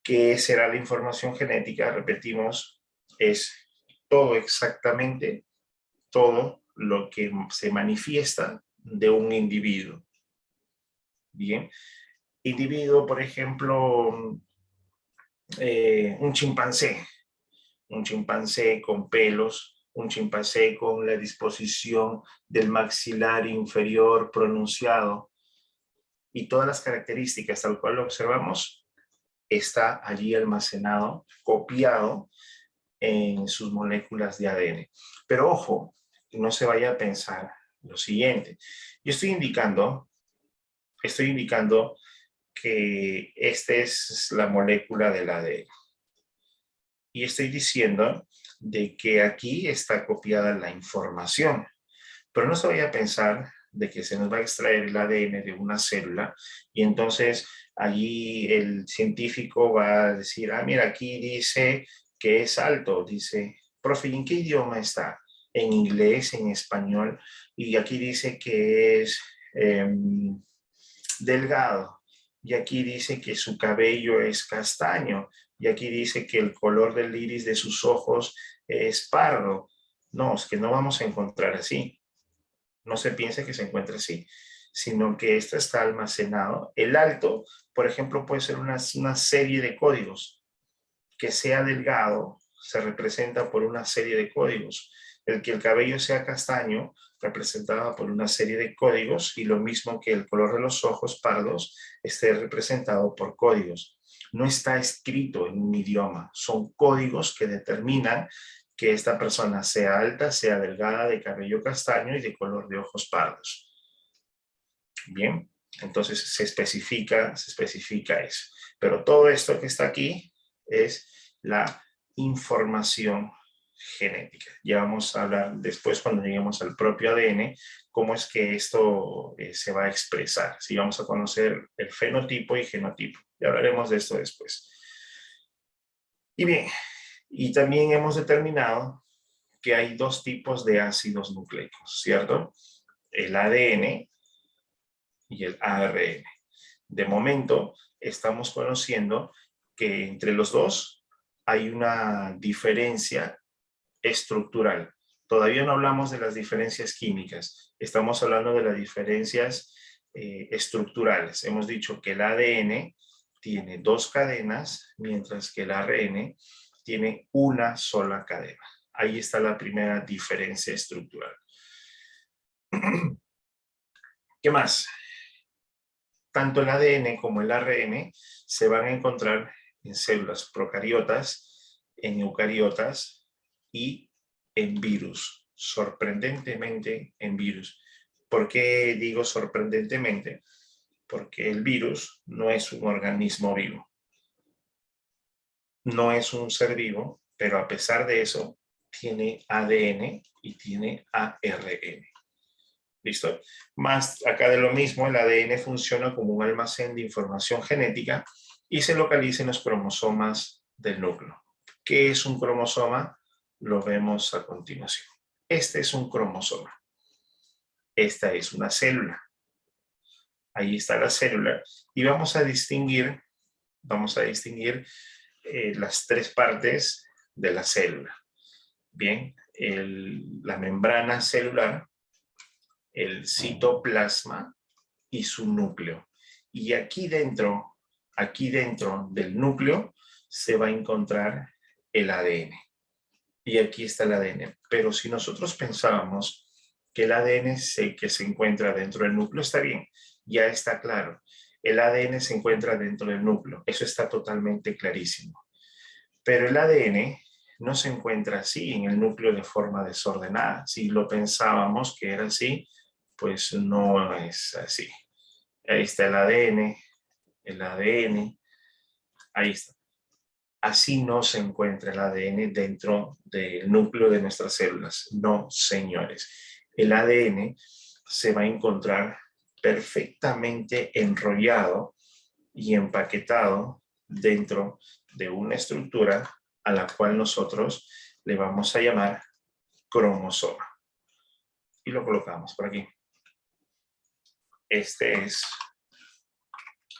Speaker 1: ¿Qué será la información genética? Repetimos, es todo exactamente, todo lo que se manifiesta de un individuo. Bien, individuo, por ejemplo, un chimpancé con pelos, un chimpancé con la disposición del maxilar inferior pronunciado y todas las características tal cual lo observamos, está allí almacenado, copiado en sus moléculas de ADN. Pero ojo, no se vaya a pensar lo siguiente. Yo estoy indicando que esta es la molécula del ADN. Y estoy diciendo de que aquí está copiada la información. Pero no se vaya a pensar de que se nos va a extraer el ADN de una célula y entonces allí el científico va a decir, ah, mira, aquí dice que es alto, dice, profe, ¿en qué idioma está? En inglés, en español, y aquí dice que es delgado, y aquí dice que su cabello es castaño, y aquí dice que el color del iris de sus ojos es pardo. No, es que no vamos a encontrar así. No se piense que se encuentra así, sino que esto está almacenado. El alto, por ejemplo, puede ser una serie de códigos. Que sea delgado se representa por una serie de códigos. El que el cabello sea castaño, representado por una serie de códigos, y lo mismo que el color de los ojos pardos esté representado por códigos. No está escrito en un idioma, son códigos que determinan que esta persona sea alta, sea delgada, de cabello castaño y de color de ojos pardos. Bien, entonces se especifica eso. Pero todo esto que está aquí es la información genética. Ya vamos a hablar después, cuando lleguemos al propio ADN, cómo es que esto se va a expresar. Si vamos a conocer el fenotipo y genotipo. Ya hablaremos de esto después. Y bien, y también hemos determinado que hay dos tipos de ácidos nucleicos, ¿cierto? El ADN y el ARN. De momento, estamos conociendo que entre los dos hay una diferencia estructural. Todavía no hablamos de las diferencias químicas, estamos hablando de las diferencias estructurales. Hemos dicho que el ADN tiene dos cadenas, mientras que el ARN tiene una sola cadena. Ahí está la primera diferencia estructural. ¿Qué más? Tanto el ADN como el ARN se van a encontrar en células procariotas, en eucariotas y en virus. Sorprendentemente en virus. ¿Por qué digo sorprendentemente? Porque el virus no es un organismo vivo. No es un ser vivo, pero a pesar de eso, tiene ADN y tiene ARN. ¿Listo? Más acá de lo mismo, el ADN funciona como un almacén de información genética y se localiza en los cromosomas del núcleo. ¿Qué es un cromosoma? Lo vemos a continuación. Este es un cromosoma. Esta es una célula. Ahí está la célula. Y vamos a distinguir las tres partes de la célula. Bien, la membrana celular, el citoplasma y su núcleo. Y aquí dentro del núcleo se va a encontrar el ADN. Y aquí está el ADN. Pero si nosotros pensábamos que el ADN que se encuentra dentro del núcleo, está bien, ya está claro. El ADN se encuentra dentro del núcleo. Eso está totalmente clarísimo. Pero el ADN no se encuentra así en el núcleo de forma desordenada. Si lo pensábamos que era así, pues no es así. Ahí está el ADN, ahí está. Así no se encuentra el ADN dentro del núcleo de nuestras células. No, señores. El ADN se va a encontrar perfectamente enrollado y empaquetado dentro de una estructura a la cual nosotros le vamos a llamar cromosoma. Y lo colocamos por aquí. Este es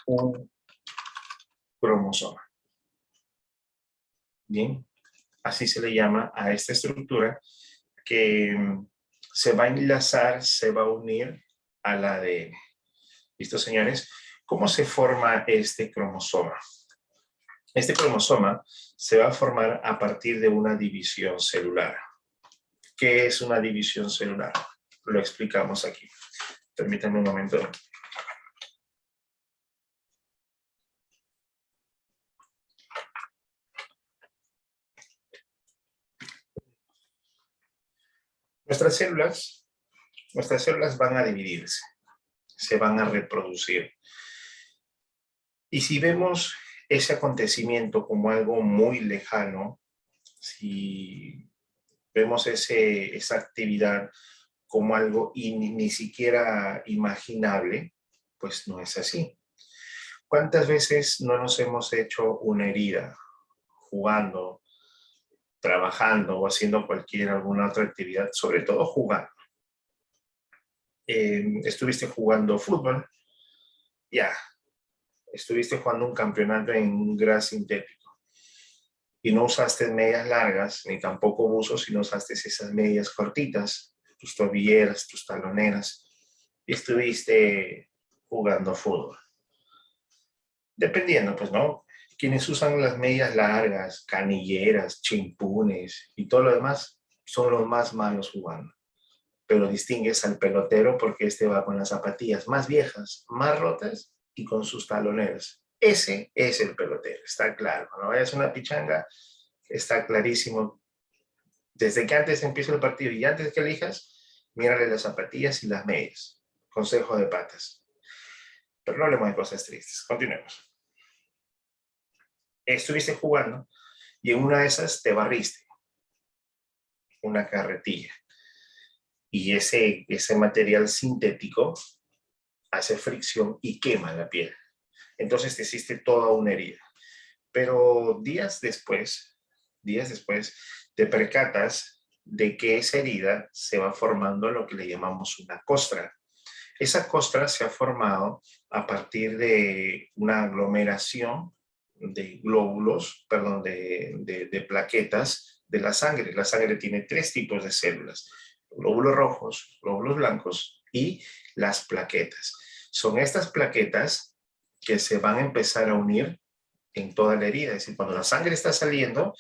Speaker 1: un cromosoma. Bien, así se le llama a esta estructura que se va a enlazar, se va a unir al ADN. ¿Listo, señores? ¿Cómo se forma este cromosoma? Este cromosoma se va a formar a partir de una división celular. ¿Qué es una división celular? Lo explicamos aquí. Permítanme un momento. Nuestras células van a dividirse, se van a reproducir. Y si vemos ese acontecimiento como algo muy lejano, si vemos esa actividad como algo ni siquiera imaginable, pues no es así. ¿Cuántas veces no nos hemos hecho una herida jugando, trabajando o haciendo alguna otra actividad, sobre todo jugando? Estuviste jugando fútbol, ya, estuviste jugando un campeonato en un gras sintético y no usaste medias largas, ni tampoco buzos, sino usaste esas medias cortitas, tus tobilleras, tus taloneras, y estuviste jugando fútbol. Dependiendo, pues, ¿no? Quienes usan las medias largas, canilleras, chimpunes y todo lo demás, son los más malos jugando. Pero distingues al pelotero porque este va con las zapatillas más viejas, más rotas y con sus taloneras. Ese es el pelotero, está claro. Cuando vayas a una pichanga, está clarísimo. Desde que antes empieza el partido y antes que elijas, mírale las zapatillas y las medias. Consejo de patas. Pero no hablemos de cosas tristes. Continuemos. Estuviste jugando y en una de esas te barriste. Una carretilla. Y ese material sintético hace fricción y quema la piel. Entonces te hiciste toda una herida. Pero días después, te percatas de que esa herida se va formando lo que le llamamos una costra. Esa costra se ha formado a partir de una aglomeración de glóbulos, de plaquetas de la sangre. La sangre tiene tres tipos de células: glóbulos rojos, glóbulos blancos y las plaquetas. Son estas plaquetas que se van a empezar a unir en toda la herida. Es decir, cuando la sangre está saliendo,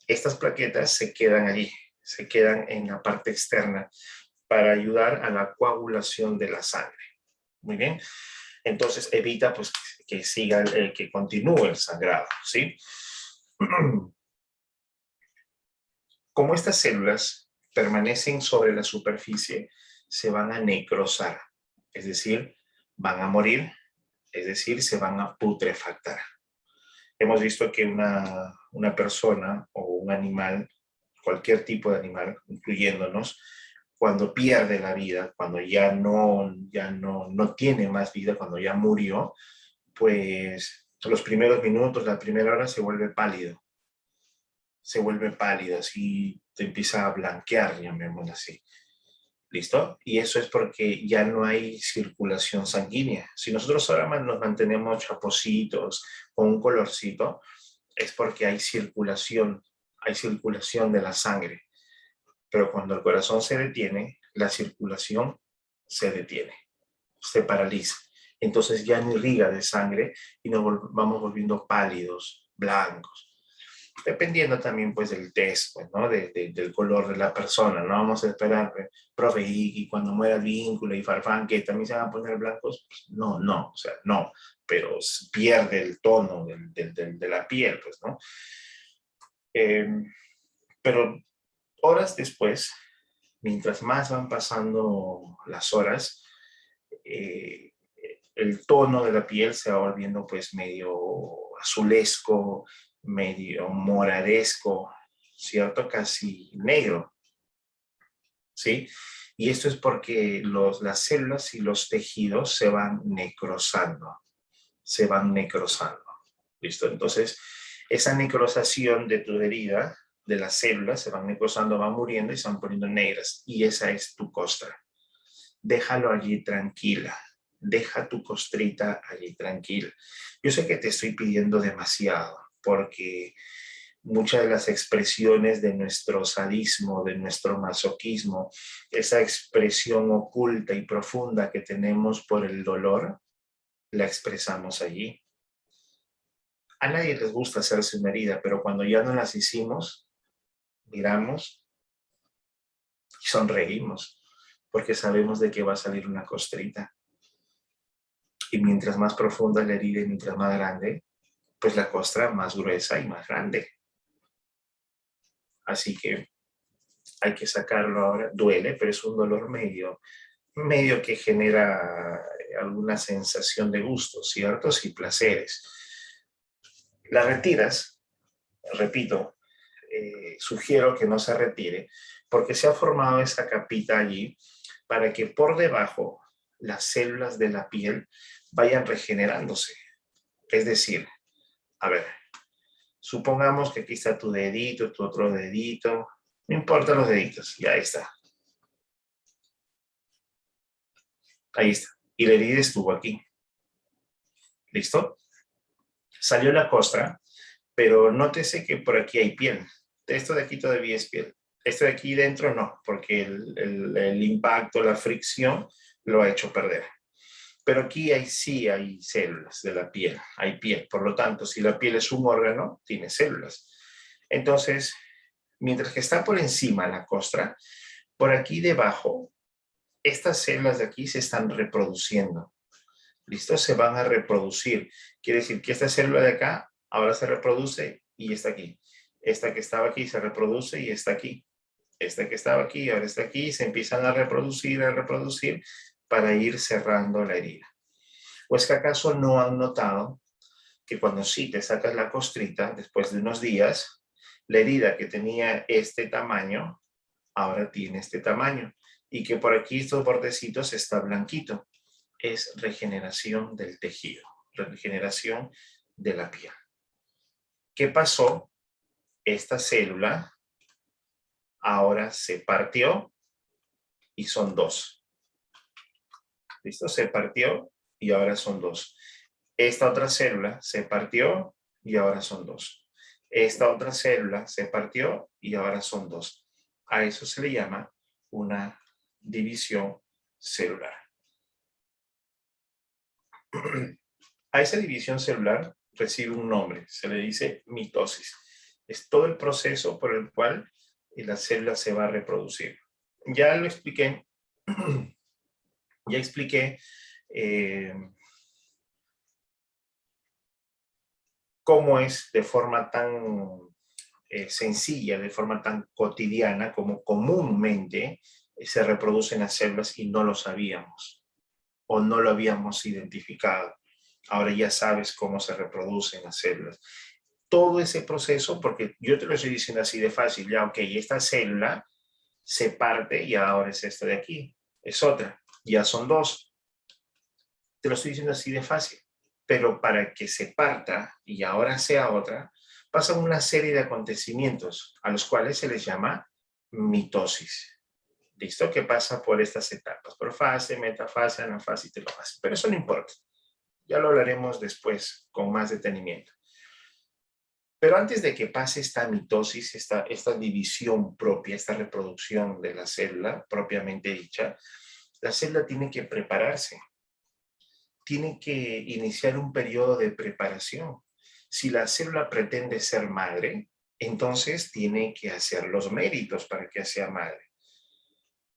Speaker 1: estas plaquetas se quedan allí, se quedan en la parte externa para ayudar a la coagulación de la sangre. Muy bien. Entonces evita pues que que continúe el sangrado, ¿sí? Como estas células permanecen sobre la superficie, se van a necrosar, es decir, van a morir, es decir, se van a putrefactar. Hemos visto que una persona o un animal, cualquier tipo de animal, incluyéndonos, cuando pierde la vida, cuando ya no tiene más vida, cuando ya murió, pues los primeros minutos, la primera hora se vuelve pálido. Se vuelve pálido, así te empieza a blanquear, llamémoslo así. ¿Listo? Y eso es porque ya no hay circulación sanguínea. Si nosotros ahora nos mantenemos chapositos con un colorcito, es porque hay circulación de la sangre. Pero cuando el corazón se detiene, la circulación se detiene, se paraliza. Entonces ya no irriga de sangre y nos vamos volviendo pálidos, blancos. Dependiendo también pues del test, pues, ¿no? Del color de la persona. No vamos a esperar, profe, y cuando muera el vínculo y Farfán, que también se van a poner blancos. Pues, no, o sea, no. Pero pierde el tono de la piel, pues, ¿no? Pero horas después, mientras más van pasando las horas, el tono de la piel se va volviendo pues medio azulesco, medio moradesco, ¿cierto? Casi negro, ¿sí? Y esto es porque las células y los tejidos se van necrosando, ¿listo? Entonces, esa necrosación de tu herida, de las células, se van necrosando, van muriendo y se van poniendo negras, y esa es tu costra. Déjalo allí tranquila. Deja tu costrita allí tranquila. Yo sé que te estoy pidiendo demasiado, porque muchas de las expresiones de nuestro sadismo, de nuestro masoquismo, esa expresión oculta y profunda que tenemos por el dolor, la expresamos allí. A nadie les gusta hacerse una herida, pero cuando ya no las hicimos, miramos y sonreímos, porque sabemos de que va a salir una costrita. Y mientras más profunda la herida y mientras más grande, pues la costra más gruesa y más grande. Así que hay que sacarlo ahora. Duele, pero es un dolor medio que genera alguna sensación de gusto, ¿cierto? Y placeres. La retiras, repito, sugiero que no se retire, porque se ha formado esa capita allí para que por debajo las células de la piel vayan regenerándose. Es decir, a ver, supongamos que aquí está tu dedito, tu otro dedito, no importa los deditos, ya está. Ahí está. Y la herida estuvo aquí. ¿Listo? Salió la costra, pero nótese que por aquí hay piel. Esto de aquí todavía es piel. Esto de aquí dentro no, porque el impacto, la fricción lo ha hecho perder. Pero aquí sí hay células de la piel, hay piel. Por lo tanto, si la piel es un órgano, tiene células. Entonces, mientras que está por encima la costra, por aquí debajo, estas células de aquí se están reproduciendo. ¿Listo? Se van a reproducir. Quiere decir que esta célula de acá ahora se reproduce y está aquí. Esta que estaba aquí se reproduce y está aquí. Esta que estaba aquí ahora está aquí. Se empiezan a reproducir para ir cerrando la herida. ¿O es que acaso no han notado que cuando sí te sacas la costrita, después de unos días, la herida que tenía este tamaño, ahora tiene este tamaño? Y que por aquí estos bordecitos está blanquito. Es regeneración del tejido, regeneración de la piel. ¿Qué pasó? Esta célula ahora se partió y son dos. ¿Listo? Se partió y ahora son dos. Esta otra célula se partió y ahora son dos. Esta otra célula se partió y ahora son dos. A eso se le llama una división celular. A esa división celular recibe un nombre, se le dice mitosis. Es todo el proceso por el cual la célula se va a reproducir. Ya lo expliqué, cómo es de forma tan sencilla, de forma tan cotidiana como comúnmente se reproducen las células y no lo sabíamos o no lo habíamos identificado. Ahora ya sabes cómo se reproducen las células. Todo ese proceso, porque yo te lo estoy diciendo así de fácil, ya, ok, esta célula se parte y ahora es esta de aquí, es otra, ya son dos. Te lo estoy diciendo así de fácil, pero para que se parta y ahora sea otra, pasan una serie de acontecimientos a los cuales se les llama mitosis. ¿Listo? Que pasa por estas etapas, profase, metafase, anafase y telofase. Pero eso no importa. Ya lo hablaremos después con más detenimiento. Pero antes de que pase esta mitosis, esta división propia, esta reproducción de la célula propiamente dicha, la célula tiene que prepararse. Tiene que iniciar un periodo de preparación. Si la célula pretende ser madre, entonces tiene que hacer los méritos para que sea madre.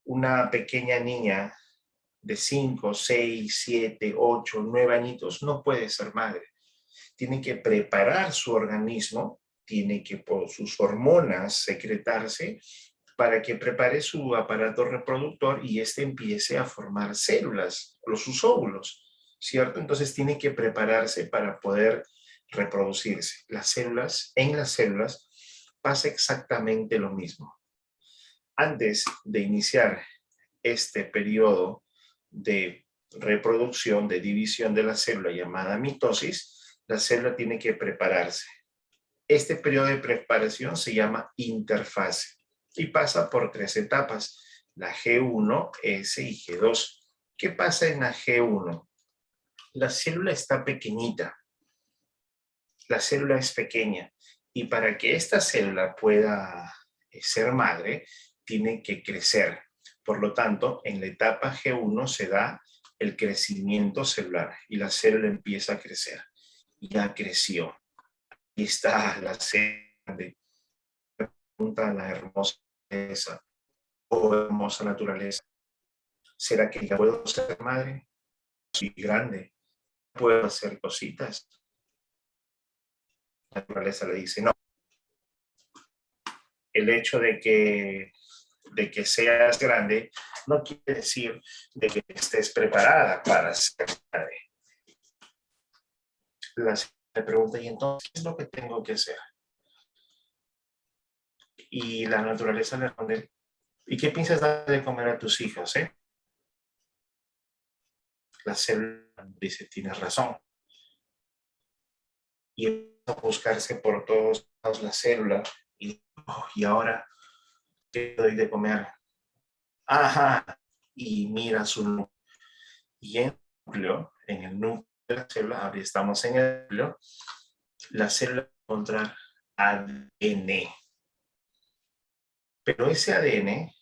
Speaker 1: Una pequeña niña de 5, 6, 7, 8, 9 añitos no puede ser madre. Tiene que preparar su organismo, tiene que por sus hormonas secretarse para que prepare su aparato reproductor y éste empiece a formar células, sus óvulos, ¿cierto? Entonces tiene que prepararse para poder reproducirse. En las células pasa exactamente lo mismo. Antes de iniciar este periodo de reproducción, de división de la célula llamada mitosis, la célula tiene que prepararse. Este periodo de preparación se llama interfase y pasa por 3 etapas, la G1, S y G2. ¿Qué pasa en la G1? La célula está pequeñita, la célula es pequeña y para que esta célula pueda ser madre, tiene que crecer. Por lo tanto, en la etapa G1 se da el crecimiento celular y la célula empieza a crecer. Ya creció. Ahí está la célula. Pregunta la hermosa o hermosa naturaleza. ¿Será que ya puedo ser madre? Soy grande. ¿Puedo hacer cositas? La naturaleza le dice no. El hecho de que seas grande no quiere decir de que estés preparada para ser madre. Le pregunta, ¿y entonces qué es lo que tengo que hacer? Y la naturaleza le responde, ¿y qué piensas dar de comer a tus hijos? La célula dice, tienes razón. Y empieza a buscarse por todos lados la célula y ahora, ¿qué doy de comer? Ajá, y mira su núcleo. Y en el núcleo de la célula, ahora estamos en el núcleo, la célula va a encontrar ADN. Pero ese ADN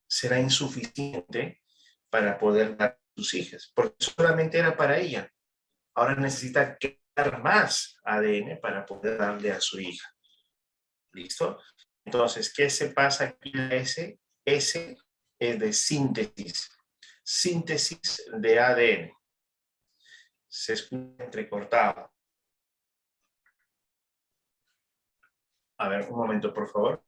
Speaker 1: será insuficiente para poder dar a sus hijas, porque solamente era para ella. Ahora necesita crear más ADN para poder darle a su hija. ¿Listo? Entonces, ¿qué se pasa aquí? S es de síntesis. Síntesis de ADN. Se escucha entrecortado. A ver, un momento, por favor.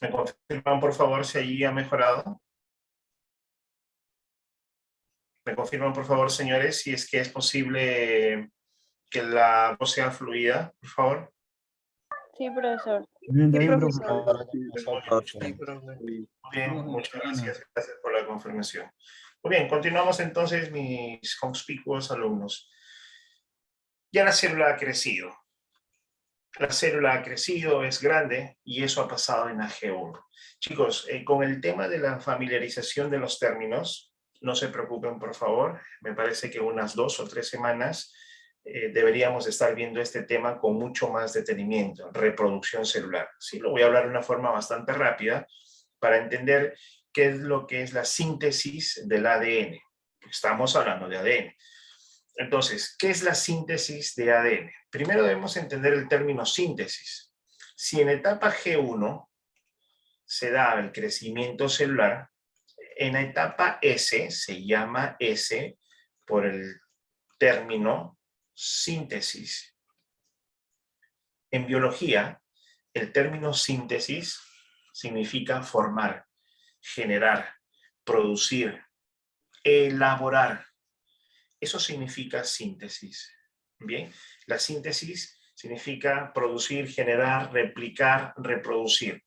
Speaker 1: ¿Me confirman, por favor, si allí ha mejorado? ¿Me confirman, por favor, señores, si es que es posible que la voz sea fluida, por favor?
Speaker 6: Sí, profesor.
Speaker 7: Bien,
Speaker 6: Sí,
Speaker 7: bien,
Speaker 6: profesor.
Speaker 3: Ahora
Speaker 7: profesor.
Speaker 3: sí, profe.
Speaker 1: Muy bien, muchas gracias, gracias por la confirmación. Muy bien, continuamos entonces, mis conspicuos alumnos. Ya la célula ha crecido. La célula ha crecido, es grande, y eso ha pasado en AG1. Chicos, con el tema de la familiarización de los términos, no se preocupen, por favor. Me parece que unas 2 o 3 semanas deberíamos estar viendo este tema con mucho más detenimiento, reproducción celular. Sí, lo voy a hablar de una forma bastante rápida para entender qué es lo que es la síntesis del ADN. Estamos hablando de ADN. Entonces, ¿qué es la síntesis de ADN? Primero debemos entender el término síntesis. Si en etapa G1 se da el crecimiento celular, en la etapa S se llama S por el término síntesis. En biología, el término síntesis significa formar, generar, producir, elaborar. Eso significa síntesis. Bien, la síntesis significa producir, generar, replicar, reproducir.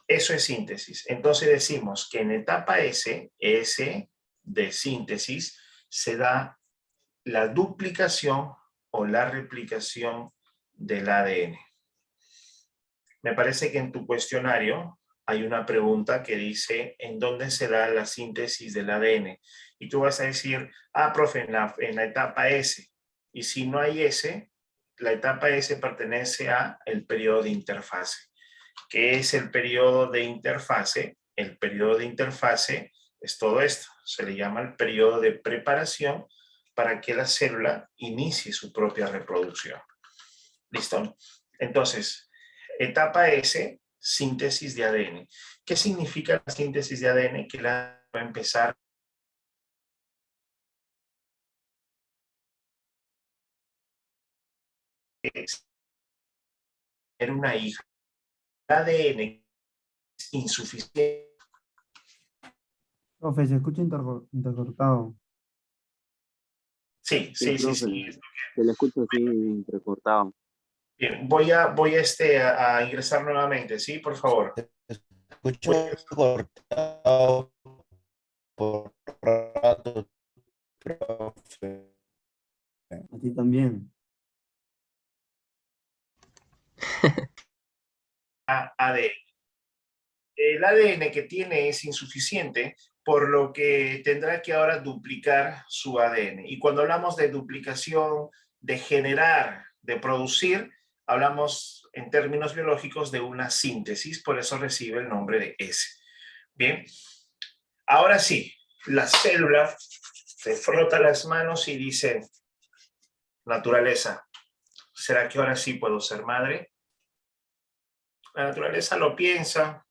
Speaker 1: Eso es síntesis. Entonces decimos que en etapa S de síntesis, se da la duplicación o la replicación del ADN. Me parece que en tu cuestionario hay una pregunta que dice, ¿en dónde se da la síntesis del ADN? Y tú vas a decir, profe, en la etapa S. Y si no hay S, la etapa S pertenece a el periodo de interfase. ¿Qué es el periodo de interfase? El periodo de interfase es todo esto. Se le llama el periodo de preparación para que la célula inicie su propia reproducción. ¿Listo? Entonces, etapa S, síntesis de ADN. ¿Qué significa la síntesis de ADN? Que la va a empezar tener una hija. El ADN es insuficiente.
Speaker 7: Profe, se escucha intercortado.
Speaker 1: Sí.
Speaker 2: Sí, profe, se le escucha así entrecortado.
Speaker 1: Bien, voy a ingresar nuevamente, ¿sí? Por favor.
Speaker 3: Escucho cortado por rato, profe.
Speaker 7: A ti también.
Speaker 1: ADN. El ADN que tiene es insuficiente, por lo que tendrá que ahora duplicar su ADN. Y cuando hablamos de duplicación, de generar, de producir, hablamos en términos biológicos de una síntesis, por eso recibe el nombre de S. Bien, ahora sí, la célula se frota las manos y dice, naturaleza, ¿será que ahora sí puedo ser madre? La naturaleza lo piensa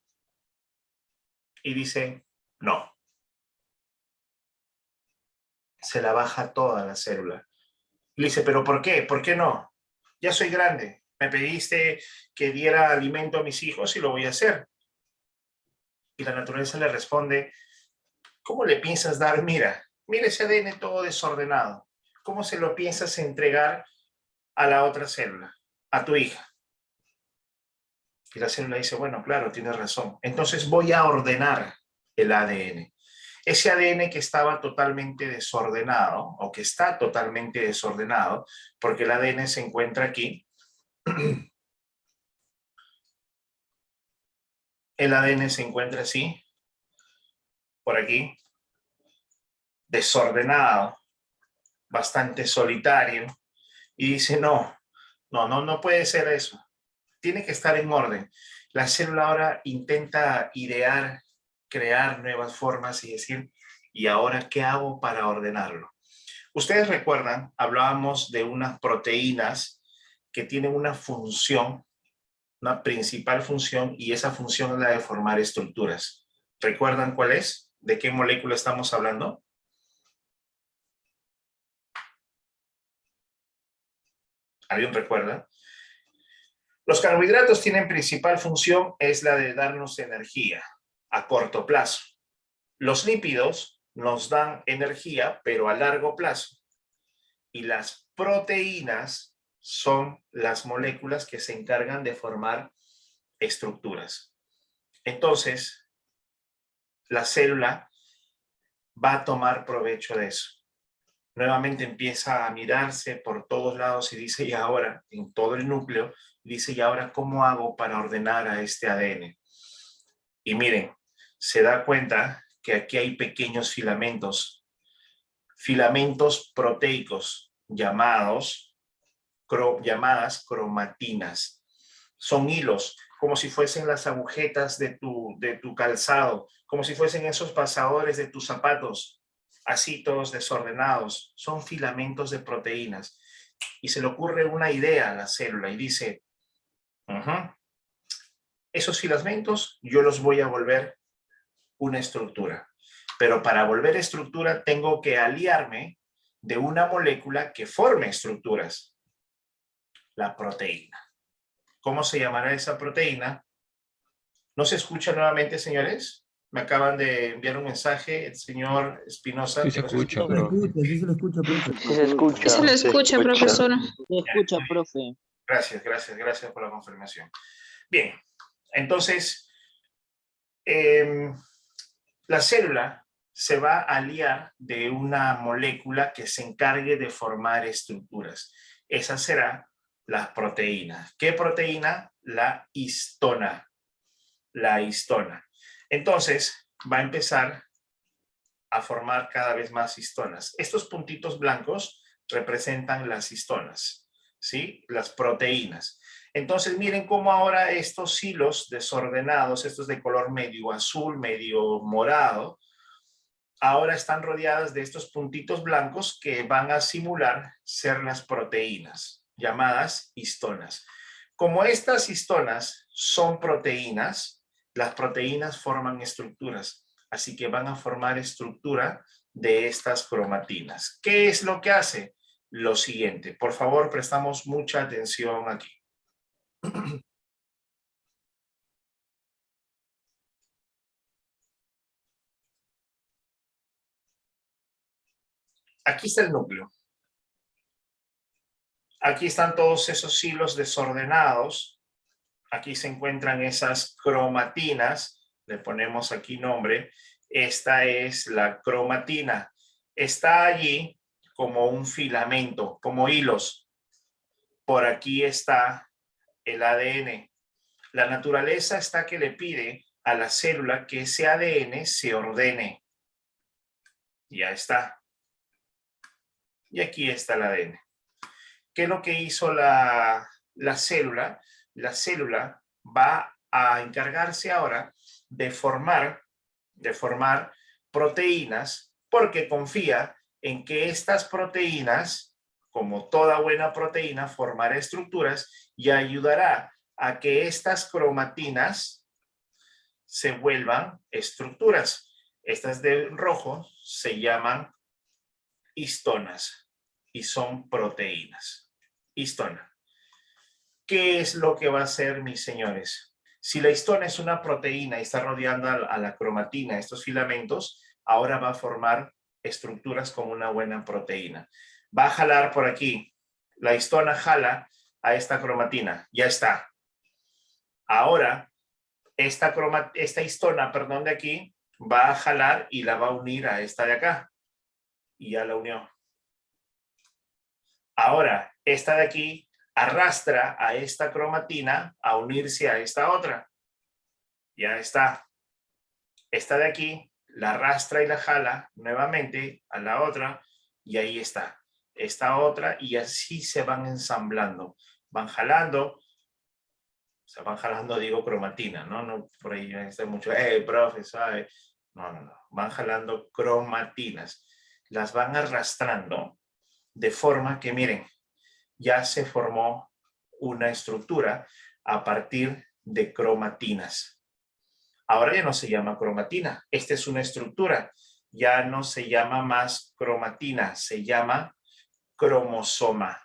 Speaker 1: y dice, no. Se la baja toda la célula. Y le dice, ¿pero por qué? ¿Por qué no? Ya soy grande. Me pediste que diera alimento a mis hijos y lo voy a hacer. Y la naturaleza le responde, ¿cómo le piensas dar? Mira ese ADN todo desordenado. ¿Cómo se lo piensas entregar a la otra célula, a tu hija? Y la célula dice, bueno, claro, tienes razón. Entonces voy a ordenar el ADN. Ese ADN que estaba totalmente desordenado, o que está totalmente desordenado, porque el ADN se encuentra aquí. El ADN se encuentra así, por aquí, desordenado, bastante solitario, y dice, no puede ser eso. Tiene que estar en orden. La célula ahora intenta idear, crear nuevas formas y decir, ¿y ahora qué hago para ordenarlo? Ustedes recuerdan, hablábamos de unas proteínas que tienen una función, una principal función, y esa función es la de formar estructuras. ¿Recuerdan cuál es? ¿De qué molécula estamos hablando? ¿Alguien recuerda? Los carbohidratos tienen principal función, es la de darnos energía a corto plazo. Los lípidos nos dan energía, pero a largo plazo. Y las proteínas son las moléculas que se encargan de formar estructuras. Entonces, la célula va a tomar provecho de eso. Nuevamente empieza a mirarse por todos lados y dice, y ahora, en todo el núcleo, dice, y ahora, ¿cómo hago para ordenar a este ADN? Y miren, se da cuenta que aquí hay pequeños filamentos proteicos llamadas cromatinas. Son hilos, como si fuesen las agujetas de tu calzado, como si fuesen esos pasadores de tus zapatos, así todos desordenados. Son filamentos de proteínas. Y se le ocurre una idea a la célula y dice, esos filamentos yo los voy a volver una estructura. Pero para volver estructura tengo que aliarme de una molécula que forme estructuras. La proteína. ¿Cómo se llamará esa proteína? ¿No se escucha nuevamente, señores? Me acaban de enviar un mensaje el señor Espinosa.
Speaker 8: Sí se escucha,
Speaker 7: Sí se
Speaker 8: profe.
Speaker 7: escucha, sí se le escucha, profe.
Speaker 2: Sí se escucha.
Speaker 9: Se lo escucha, profesor.
Speaker 2: Se escucha, profe.
Speaker 1: Gracias por la confirmación. Bien, entonces, la célula se va a aliar de una molécula que se encargue de formar estructuras. Esa será la proteína. ¿Qué proteína? La histona. La histona. Entonces, va a empezar a formar cada vez más histonas. Estos puntitos blancos representan las histonas, ¿sí? Las proteínas. Entonces, miren cómo ahora estos hilos desordenados, estos de color medio azul, medio morado, ahora están rodeadas de estos puntitos blancos que van a simular ser las proteínas, llamadas histonas. Como estas histonas son proteínas, las proteínas forman estructuras, así que van a formar estructura de estas cromatinas. ¿Qué es lo que hace? Lo siguiente, por favor, prestamos mucha atención aquí. Aquí está el núcleo. Aquí están todos esos hilos desordenados. Aquí se encuentran esas cromatinas. Le ponemos aquí nombre. Esta es la cromatina. Está allí como un filamento, como hilos. Por aquí está el ADN. La naturaleza está que le pide a la célula que ese ADN se ordene. Ya está. Y aquí está el ADN. ¿Qué es lo que hizo la célula? La célula va a encargarse ahora de formar proteínas porque confía en que estas proteínas, como toda buena proteína, formará estructuras y ayudará a que estas cromatinas se vuelvan estructuras. Estas de rojo se llaman histonas y son proteínas. Histona. ¿Qué es lo que va a hacer, mis señores? Si la histona es una proteína y está rodeando a la cromatina, estos filamentos, ahora va a formar estructuras como una buena proteína. Va a jalar por aquí. La histona jala a esta cromatina. Ya está. Ahora, esta histona, perdón, de aquí, va a jalar y la va a unir a esta de acá. Y ya la unió. Ahora, esta de aquí arrastra a esta cromatina a unirse a esta otra. Ya está. Esta de aquí la arrastra y la jala nuevamente a la otra y ahí está. Esta otra y así se van ensamblando. Van jalando. O sea, van jalando, digo, cromatina, ¿no? No por ahí está mucho, profe, ¿sabe? No. Van jalando cromatinas. Las van arrastrando de forma que, miren, ya se formó una estructura a partir de cromatinas. Ahora ya no se llama cromatina. Esta es una estructura. Ya no se llama más cromatina, se llama cromosoma.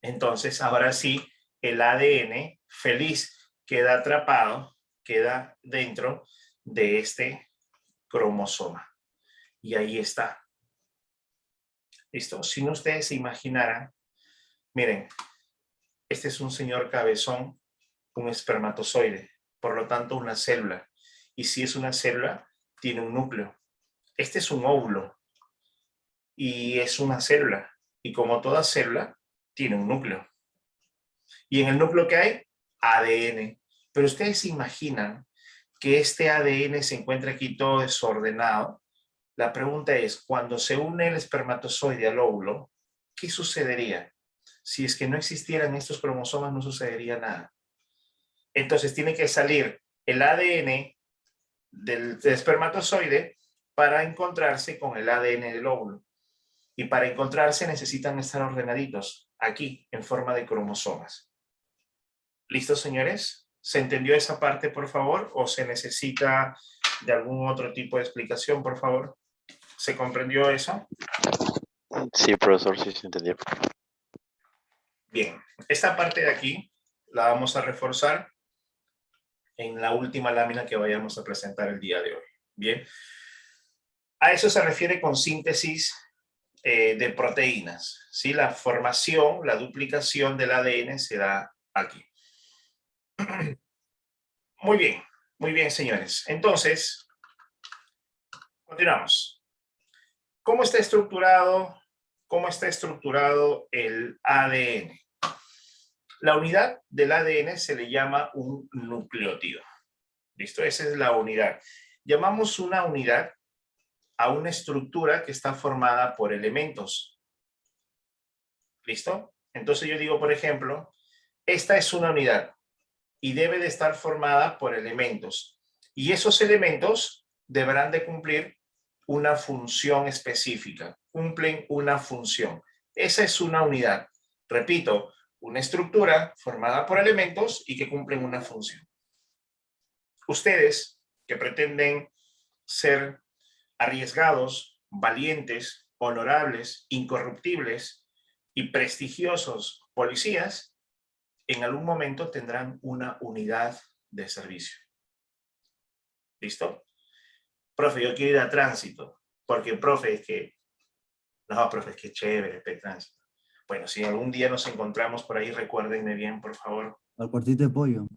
Speaker 1: Entonces, ahora sí, el ADN feliz queda atrapado, queda dentro de este cromosoma. Y ahí está. ¿Listo? Si no ustedes se imaginaran, miren, este es un señor cabezón, un espermatozoide, por lo tanto una célula. Y si es una célula, tiene un núcleo. Este es un óvulo y es una célula. Y como toda célula, tiene un núcleo. Y en el núcleo que hay, ADN. Pero ustedes se imaginan que este ADN se encuentra aquí todo desordenado. La pregunta es, cuando se une el espermatozoide al óvulo, ¿qué sucedería? Si es que no existieran estos cromosomas, no sucedería nada. Entonces tiene que salir el ADN del espermatozoide para encontrarse con el ADN del óvulo. Y para encontrarse necesitan estar ordenaditos, aquí, en forma de cromosomas. ¿Listos, señores? ¿Se entendió esa parte, por favor? ¿O se necesita de algún otro tipo de explicación, por favor? ¿Se comprendió eso?
Speaker 3: Sí, profesor, sí se entendió.
Speaker 1: Bien, esta parte de aquí la vamos a reforzar en la última lámina que vayamos a presentar el día de hoy. Bien, a eso se refiere con síntesis de proteínas, ¿sí? La formación, la duplicación del ADN se da aquí. Muy bien, señores. Entonces, continuamos. ¿Cómo está estructurado el ADN? La unidad del ADN se le llama un nucleótido. ¿Listo? Esa es la unidad. Llamamos una unidad a una estructura que está formada por elementos. ¿Listo? Entonces yo digo, por ejemplo, esta es una unidad y debe de estar formada por elementos. Y esos elementos deberán de cumplir una función específica. Cumplen una función. Esa es una unidad. Repito, una estructura formada por elementos y que cumplen una función. Ustedes que pretenden ser arriesgados, valientes, honorables, incorruptibles y prestigiosos policías, en algún momento tendrán una unidad de servicio. ¿Listo? Profe, yo quiero ir a tránsito, porque profe, es que... No, profe, es que chévere, tránsito. Bueno, si algún día nos encontramos por ahí, recuérdenme bien, por favor.
Speaker 7: Al cuartito de pollo.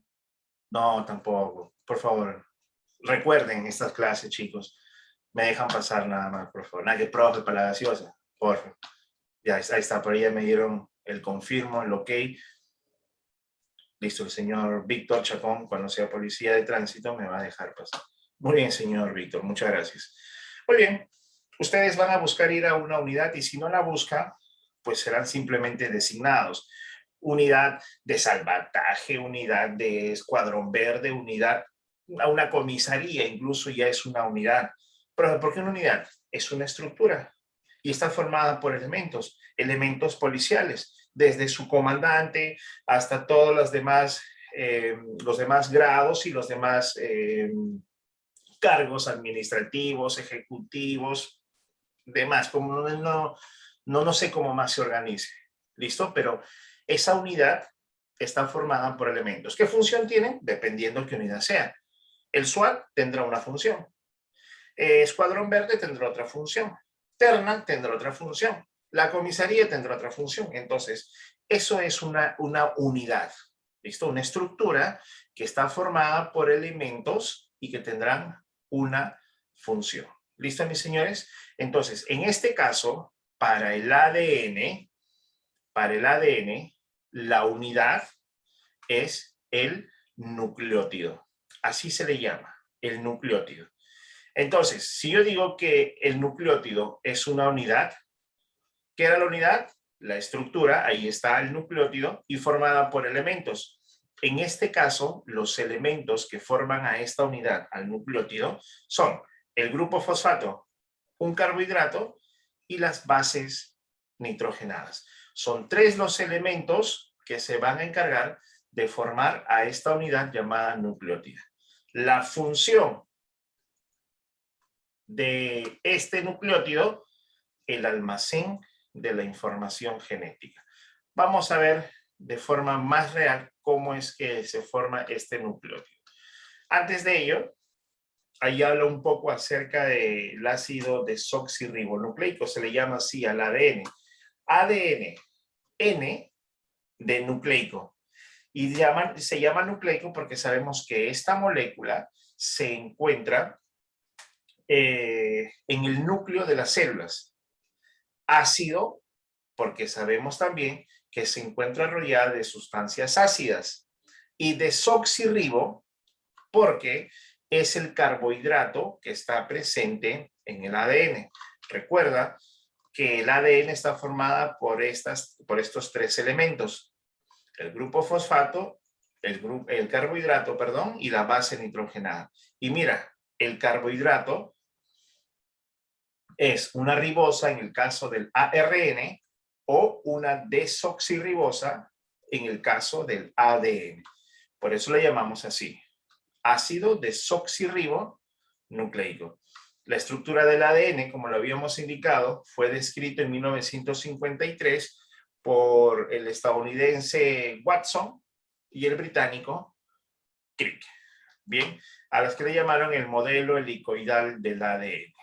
Speaker 1: No, tampoco. Por favor, recuerden estas clases, chicos. Me dejan pasar nada más, por favor. Nada que profe para la gaseosa. Por favor. Ya, ahí está, por ahí ya me dieron el confirmo, el ok. Listo, el señor Víctor Chacón, cuando sea policía de tránsito, me va a dejar pasar. Muy bien, señor Víctor, muchas gracias. Muy bien, ustedes van a buscar ir a una unidad y si no la buscan, pues serán simplemente designados. Unidad de salvataje, unidad de escuadrón verde, unidad, a una comisaría incluso ya es una unidad. ¿Pero por qué una unidad? Es una estructura y está formada por elementos policiales, desde su comandante hasta todos los demás grados y los demás cargos administrativos, ejecutivos, demás, como no sé cómo más se organice, ¿listo? Pero esa unidad está formada por elementos. ¿Qué función tienen? Dependiendo qué unidad sea. El SWAT tendrá una función. Escuadrón Verde tendrá otra función. Terna tendrá otra función. La comisaría tendrá otra función. Entonces, eso es una unidad, ¿listo? Una estructura que está formada por elementos y que tendrán una función. ¿Listo, mis señores? Entonces, en este caso, para el ADN, la unidad es el nucleótido. Así se le llama, el nucleótido. Entonces, si yo digo que el nucleótido es una unidad, ¿qué era la unidad? La estructura, ahí está el nucleótido, y formada por elementos. En este caso, los elementos que forman a esta unidad, al nucleótido, son el grupo fosfato, un carbohidrato y las bases nitrogenadas. Son 3 los elementos que se van a encargar de formar a esta unidad llamada nucleótida. La función de este nucleótido, el almacén de la información genética. Vamos a ver de forma más real cómo es que se forma este nucleótido. Antes de ello, ahí habla un poco acerca del ácido desoxirribonucleico, se le llama así al ADN. ADN, N de nucleico. Y se llama nucleico porque sabemos que esta molécula se encuentra en el núcleo de las células. Ácido, porque sabemos también que se encuentra rodeada de sustancias ácidas. Y desoxirribo, porque es el carbohidrato que está presente en el ADN. Recuerda que el ADN está formada por estos tres elementos: el grupo fosfato, el carbohidrato, perdón, y la base nitrogenada. Y mira, el carbohidrato es una ribosa en el caso del ARN o una desoxirribosa en el caso del ADN. Por eso le llamamos así: ácido desoxirribonucleico. La estructura del ADN, como lo habíamos indicado, fue descrito en 1953 por el estadounidense Watson y el británico Crick. Bien, a los que le llamaron el modelo helicoidal del ADN.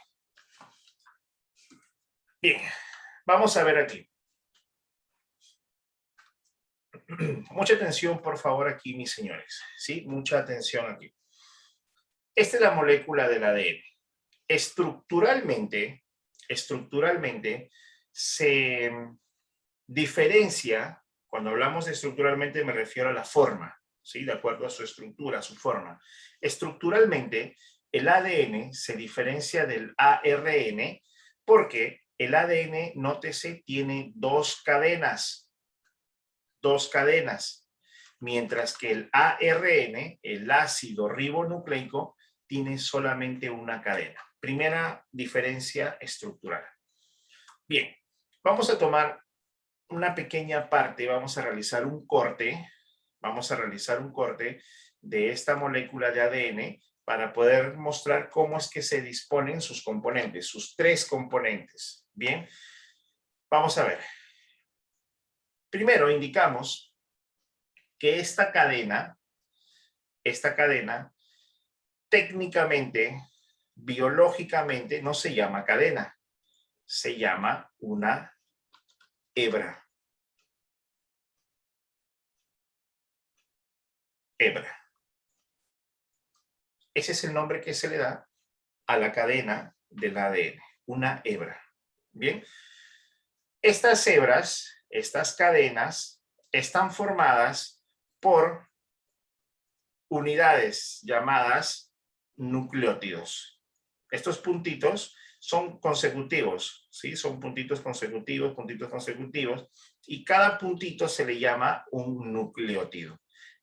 Speaker 1: Bien, vamos a ver aquí. Mucha atención, por favor, aquí, mis señores. ¿Sí? Mucha atención aquí. Esta es la molécula del ADN. Estructuralmente se diferencia. Cuando hablamos de estructuralmente me refiero a la forma, ¿sí? De acuerdo a su estructura, a su forma. Estructuralmente, el ADN se diferencia del ARN porque el ADN, nótese, tiene dos cadenas, mientras que el ARN, el ácido ribonucleico, tiene solamente una cadena. Primera diferencia estructural. Bien, vamos a tomar una pequeña parte, vamos a realizar un corte de esta molécula de ADN para poder mostrar cómo es que se disponen sus componentes, sus tres componentes. Bien, vamos a ver. Primero indicamos que esta cadena, técnicamente, biológicamente, no se llama cadena, se llama una hebra. Hebra. Ese es el nombre que se le da a la cadena del ADN, una hebra. Bien, estas hebras, estas cadenas, están formadas por unidades llamadas nucleótidos. Estos puntitos son consecutivos, ¿sí? Son puntitos consecutivos, y cada puntito se le llama un nucleótido.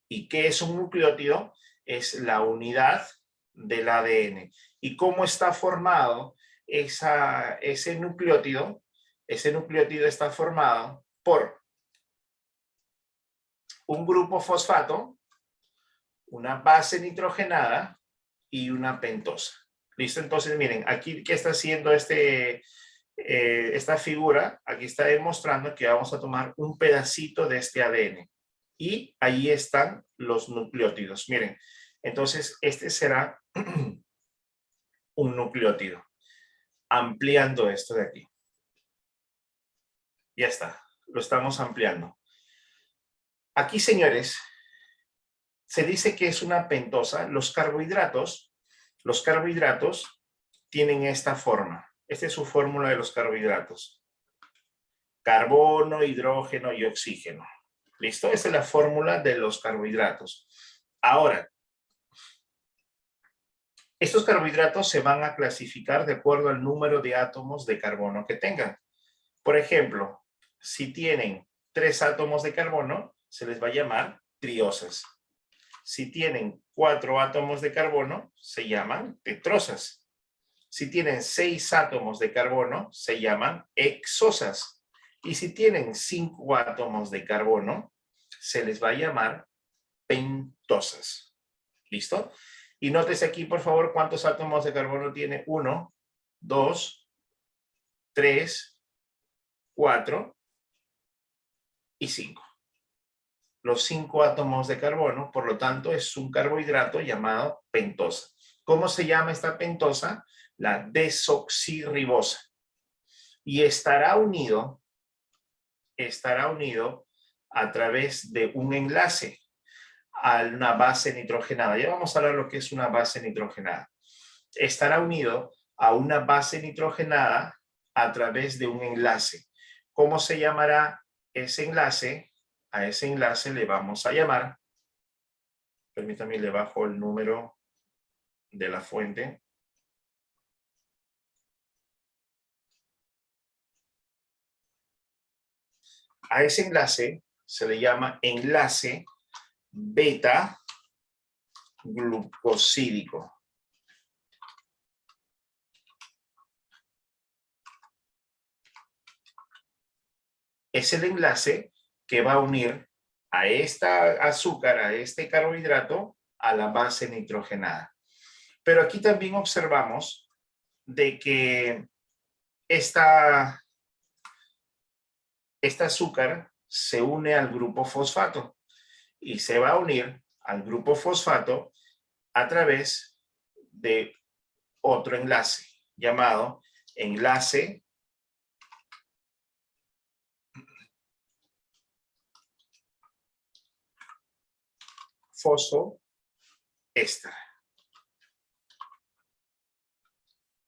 Speaker 1: ¿Y qué es un nucleótido? Es la unidad del ADN. ¿Y cómo está formado ese nucleótido? Ese nucleótido está formado por un grupo fosfato, una base nitrogenada y una pentosa. ¿Listo? Entonces, miren, aquí, ¿qué está haciendo esta figura? Aquí está demostrando que vamos a tomar un pedacito de este ADN. Y ahí están los nucleótidos. Miren, entonces este será un nucleótido. Ampliando esto de aquí. Ya está, lo estamos ampliando. Aquí, señores, se dice que es una pentosa. Los carbohidratos tienen esta forma. Esta es su fórmula de los carbohidratos. Carbono, hidrógeno y oxígeno. ¿Listo? Esa es la fórmula de los carbohidratos. Ahora, estos carbohidratos se van a clasificar de acuerdo al número de átomos de carbono que tengan. Por ejemplo, si tienen 3 átomos de carbono, se les va a llamar triosas. Si tienen 4 átomos de carbono, se llaman tetrosas. Si tienen 6 átomos de carbono, se llaman hexosas. Y si tienen 5 átomos de carbono, se les va a llamar pentosas. ¿Listo? Y nótese aquí, por favor, cuántos átomos de carbono tiene. 1, 2, 3, 4 y 5. los 5 átomos de carbono, por lo tanto es un carbohidrato llamado pentosa. ¿Cómo se llama esta pentosa? La desoxirribosa. Y estará unido a través de un enlace a una base nitrogenada. Ya vamos a hablar lo que es una base nitrogenada. Estará unido a una base nitrogenada a través de un enlace. ¿Cómo se llamará ese enlace? A ese enlace le vamos a llamar, permítame, le bajo el número de la fuente. A ese enlace se le llama enlace beta glucosídico. Es el enlace que va a unir a esta azúcar, a este carbohidrato, a la base nitrogenada. Pero aquí también observamos de que este azúcar se une al grupo fosfato y se va a unir al grupo fosfato a través de otro enlace llamado enlace fosfoéster.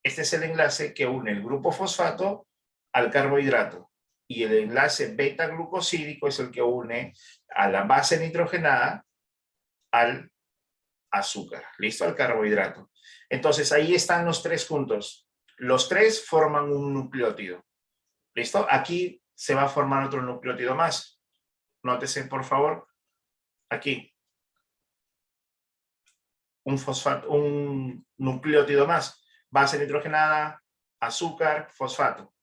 Speaker 1: Este es el enlace que une el grupo fosfato al carbohidrato y el enlace beta glucosídico es el que une a la base nitrogenada al azúcar, ¿listo? Al carbohidrato. Entonces ahí están los 3 juntos. Los 3 forman un nucleótido, ¿listo? Aquí se va a formar otro nucleótido más. Nótese, por favor, aquí. Un nucleótido más. Base nitrogenada, azúcar, fosfato.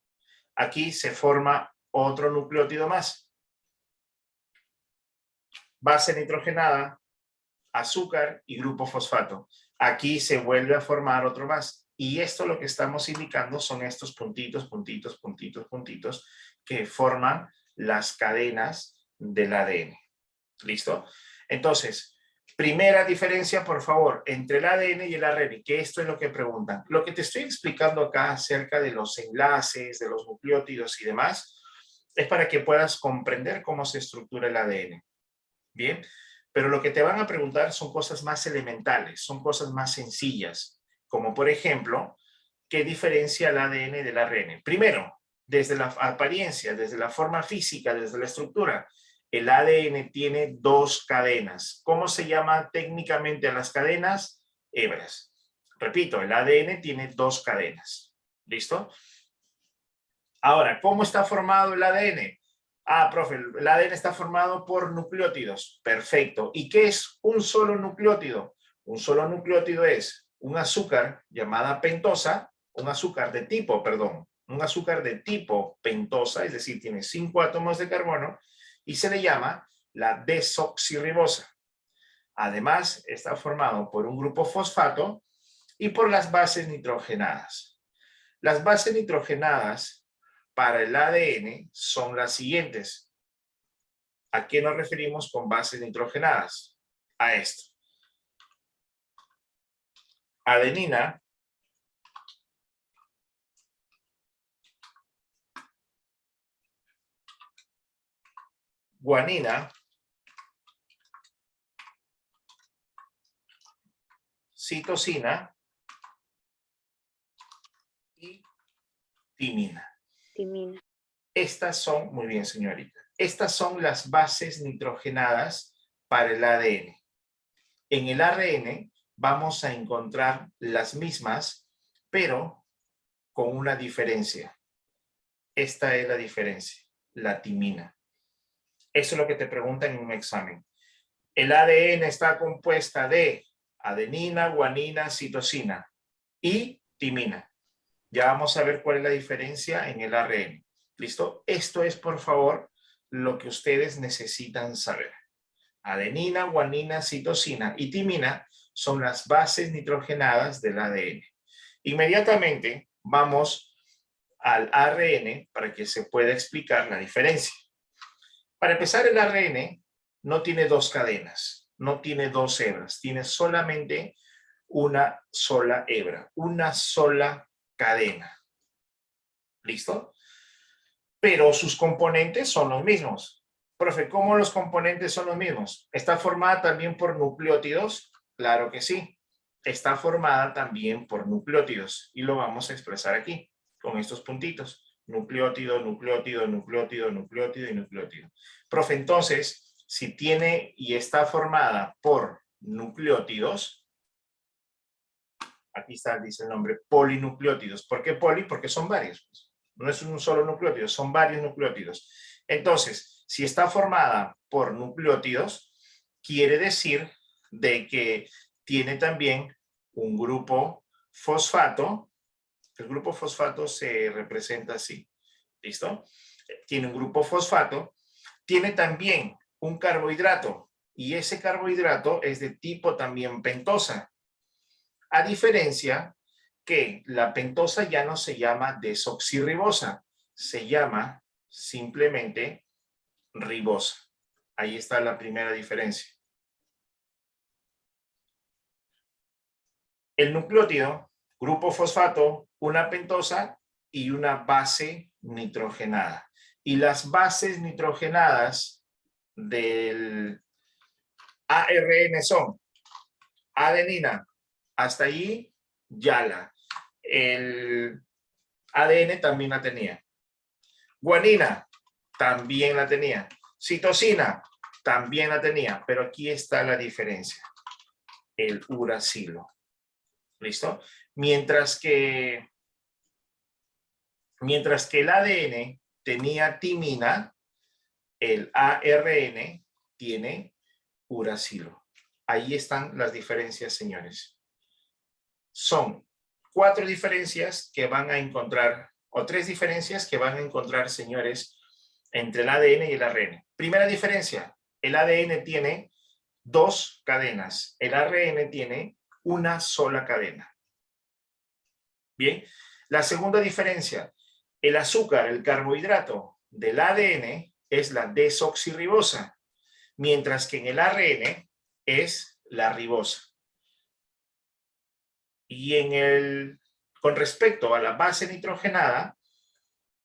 Speaker 1: Aquí se forma otro nucleótido más. Base nitrogenada, azúcar y grupo fosfato. Aquí se vuelve a formar otro más. Y esto lo que estamos indicando son estos puntitos, puntitos, puntitos, puntitos que forman las cadenas del ADN. ¿Listo? Entonces, primera diferencia, por favor, entre el ADN y el ARN, que esto es lo que preguntan. Lo que te estoy explicando acá acerca de los enlaces, de los nucleótidos y demás, es para que puedas comprender cómo se estructura el ADN. Bien, pero lo que te van a preguntar son cosas más elementales, son cosas más sencillas, como por ejemplo, ¿qué diferencia el ADN del ARN? Primero, desde la apariencia, desde la forma física, desde la estructura, el ADN tiene 2 cadenas. ¿Cómo se llama técnicamente a las cadenas? Hebras. Repito, el ADN tiene 2 cadenas. ¿Listo? Ahora, ¿cómo está formado el ADN? Ah, profe, el ADN está formado por nucleótidos. Perfecto. ¿Y qué es un solo nucleótido? Un solo nucleótido es un azúcar llamada pentosa, un azúcar de tipo pentosa, es decir, tiene 5 átomos de carbono, y se le llama la desoxirribosa. Además, está formado por un grupo fosfato y por las bases nitrogenadas. Las bases nitrogenadas para el ADN son las siguientes. ¿A qué nos referimos con bases nitrogenadas? A esto. Adenina, guanina, citosina y timina.
Speaker 6: Timina.
Speaker 1: Estas son, muy bien señorita, estas son las bases nitrogenadas para el ADN. En el ARN vamos a encontrar las mismas, pero con una diferencia. Esta es la diferencia, la timina. Eso es lo que te preguntan en un examen. El ADN está compuesta de adenina, guanina, citosina y timina. Ya vamos a ver cuál es la diferencia en el ARN. ¿Listo? Esto es, por favor, lo que ustedes necesitan saber. Adenina, guanina, citosina y timina son las bases nitrogenadas del ADN. Inmediatamente vamos al ARN para que se pueda explicar la diferencia. Para empezar, el ARN no tiene dos cadenas, no tiene dos hebras, tiene solamente una sola hebra, una sola cadena. ¿Listo? Pero sus componentes son los mismos. Profe, ¿cómo los componentes son los mismos? ¿Está formada también por nucleótidos? Claro que sí. Está formada también por nucleótidos y lo vamos a expresar aquí con estos puntitos. Nucleótido, nucleótido, nucleótido, nucleótido y nucleótido. Profe, entonces, si tiene y está formada por nucleótidos, aquí está, dice el nombre, polinucleótidos. ¿Por qué poli? Porque son varios. No es un solo nucleótido, son varios nucleótidos. Entonces, si está formada por nucleótidos, quiere decir de que tiene también un grupo fosfato. El grupo fosfato se representa así. ¿Listo? Tiene un grupo fosfato. Tiene también un carbohidrato. Y ese carbohidrato es de tipo también pentosa. A diferencia que la pentosa ya no se llama desoxirribosa, se llama simplemente ribosa. Ahí está la primera diferencia. El nucleótido, grupo fosfato, una pentosa y una base nitrogenada. Y las bases nitrogenadas del ARN son adenina, hasta allí YALA. El ADN también la tenía. Guanina también la tenía. Citosina también la tenía, pero aquí está la diferencia. El uracilo. ¿Listo? Mientras que el ADN tenía timina, el ARN tiene uracilo. Ahí están las diferencias, señores. Son 4 diferencias que van a encontrar, o 3 diferencias que van a encontrar, señores, entre el ADN y el ARN. Primera diferencia, el ADN tiene 2 cadenas, el ARN tiene una sola cadena. Bien, la segunda diferencia, el azúcar, el carbohidrato del ADN es la desoxirribosa, mientras que en el ARN es la ribosa. Y con respecto a la base nitrogenada,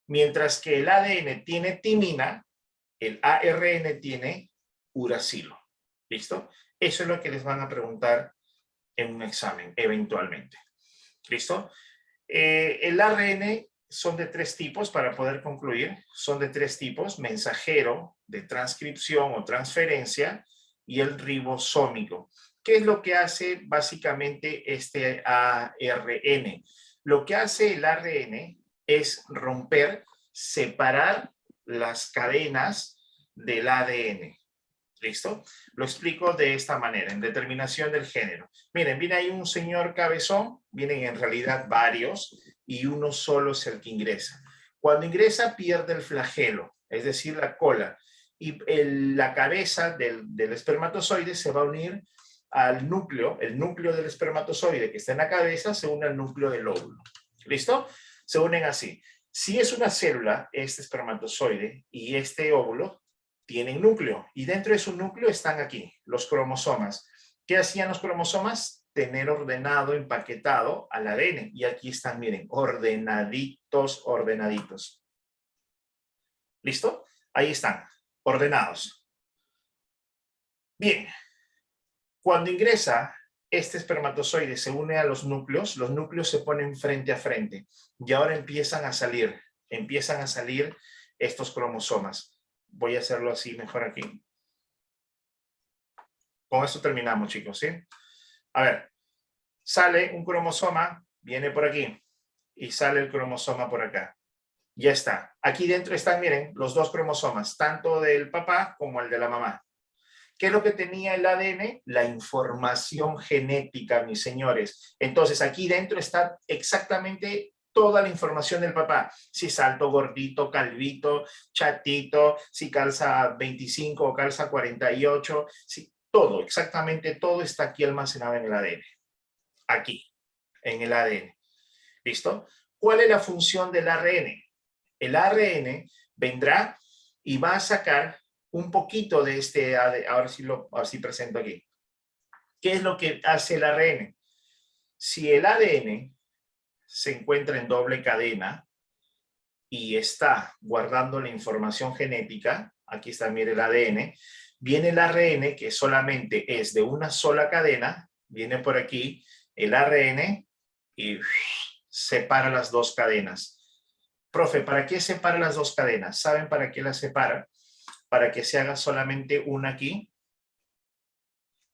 Speaker 1: mientras que el ADN tiene timina, el ARN tiene uracilo. ¿Listo? Eso es lo que les van a preguntar en un examen, eventualmente. ¿Listo? El ARN son de 3 tipos, para poder concluir. Son de 3 tipos: mensajero, de transcripción o transferencia, y el ribosómico. ¿Qué es lo que hace básicamente este ARN? Lo que hace el ARN es romper, separar las cadenas del ADN. ¿Listo? Lo explico de esta manera, en determinación del género. Miren, viene ahí un señor cabezón, vienen en realidad varios, y uno solo es el que ingresa. Cuando ingresa pierde el flagelo, es decir, la cola, y la cabeza del espermatozoide se va a unir al núcleo, el núcleo del espermatozoide que está en la cabeza se une al núcleo del óvulo. ¿Listo? Se unen así. Si es una célula, este espermatozoide y este óvulo tienen núcleo, y dentro de su núcleo están aquí los cromosomas. ¿Qué hacían los cromosomas? Tener ordenado, empaquetado al ADN, y aquí están, miren, ordenaditos, ordenaditos. ¿Listo? Ahí están, ordenados. Bien, cuando ingresa este espermatozoide, se une a los núcleos se ponen frente a frente, y ahora empiezan a salir estos cromosomas. Voy a hacerlo así mejor aquí. Con esto terminamos, chicos, ¿sí? A ver, sale un cromosoma, viene por aquí, y sale el cromosoma por acá. Ya está. Aquí dentro están, miren, los 2 cromosomas, tanto del papá como el de la mamá. ¿Qué es lo que tenía el ADN? La información genética, mis señores. Entonces, aquí dentro está exactamente toda la información del papá. Si es alto, gordito, calvito, chatito, si calza 25 o calza 48, si, todo, exactamente todo está aquí almacenado en el ADN. Aquí, en el ADN. ¿Listo? ¿Cuál es la función del ARN? El ARN vendrá y va a sacar un poquito de este ADN. Ahora sí presento aquí. ¿Qué es lo que hace el ARN? Si el ADN se encuentra en doble cadena y está guardando la información genética, aquí está, mire el ADN, viene el ARN que solamente es de una sola cadena, viene por aquí el ARN y separa las dos cadenas. Profe, ¿para qué separa las dos cadenas? ¿Saben para qué las separa? Para que se haga solamente una aquí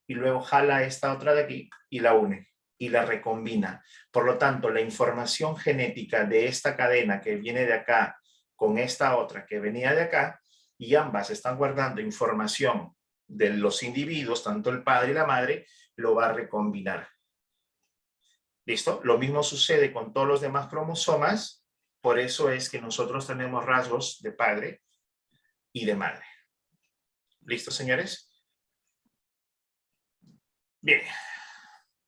Speaker 1: y luego jala esta otra de aquí y la une y la recombina. Por lo tanto, la información genética de esta cadena que viene de acá con esta otra que venía de acá, y ambas están guardando información de los individuos, tanto el padre y la madre, lo va a recombinar. ¿Listo? Lo mismo sucede con todos los demás cromosomas. Por eso es que nosotros tenemos rasgos de padre y de madre. ¿Listo, señores? Bien.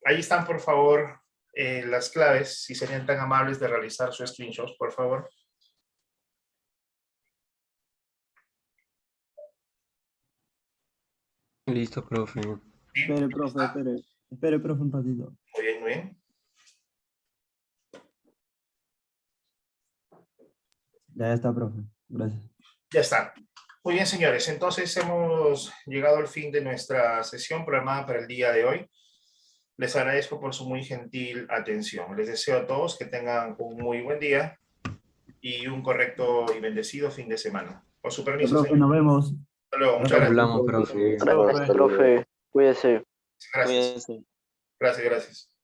Speaker 1: Ahí están, por favor, las claves. Si serían tan amables de realizar su screenshot, por favor.
Speaker 8: Listo, profe.
Speaker 1: Bien,
Speaker 7: Espere, profe, espere. Espere, profe, un ratito.
Speaker 1: muy bien, muy bien.
Speaker 7: Ya está, profe. Gracias.
Speaker 1: Ya está. Muy bien, señores. Entonces hemos llegado al fin de nuestra sesión programada para el día de hoy. Les agradezco por su muy gentil atención. Les deseo a todos que tengan un muy buen día y un correcto y bendecido fin de semana. Con su permiso,
Speaker 7: Profe,
Speaker 1: señor.
Speaker 7: nos vemos.
Speaker 1: Hasta luego. Muchas gracias.
Speaker 8: Hablamos, profe.
Speaker 3: Gracias, profe. Cuídese.
Speaker 1: Gracias.
Speaker 2: Cuídense.
Speaker 1: Gracias, gracias.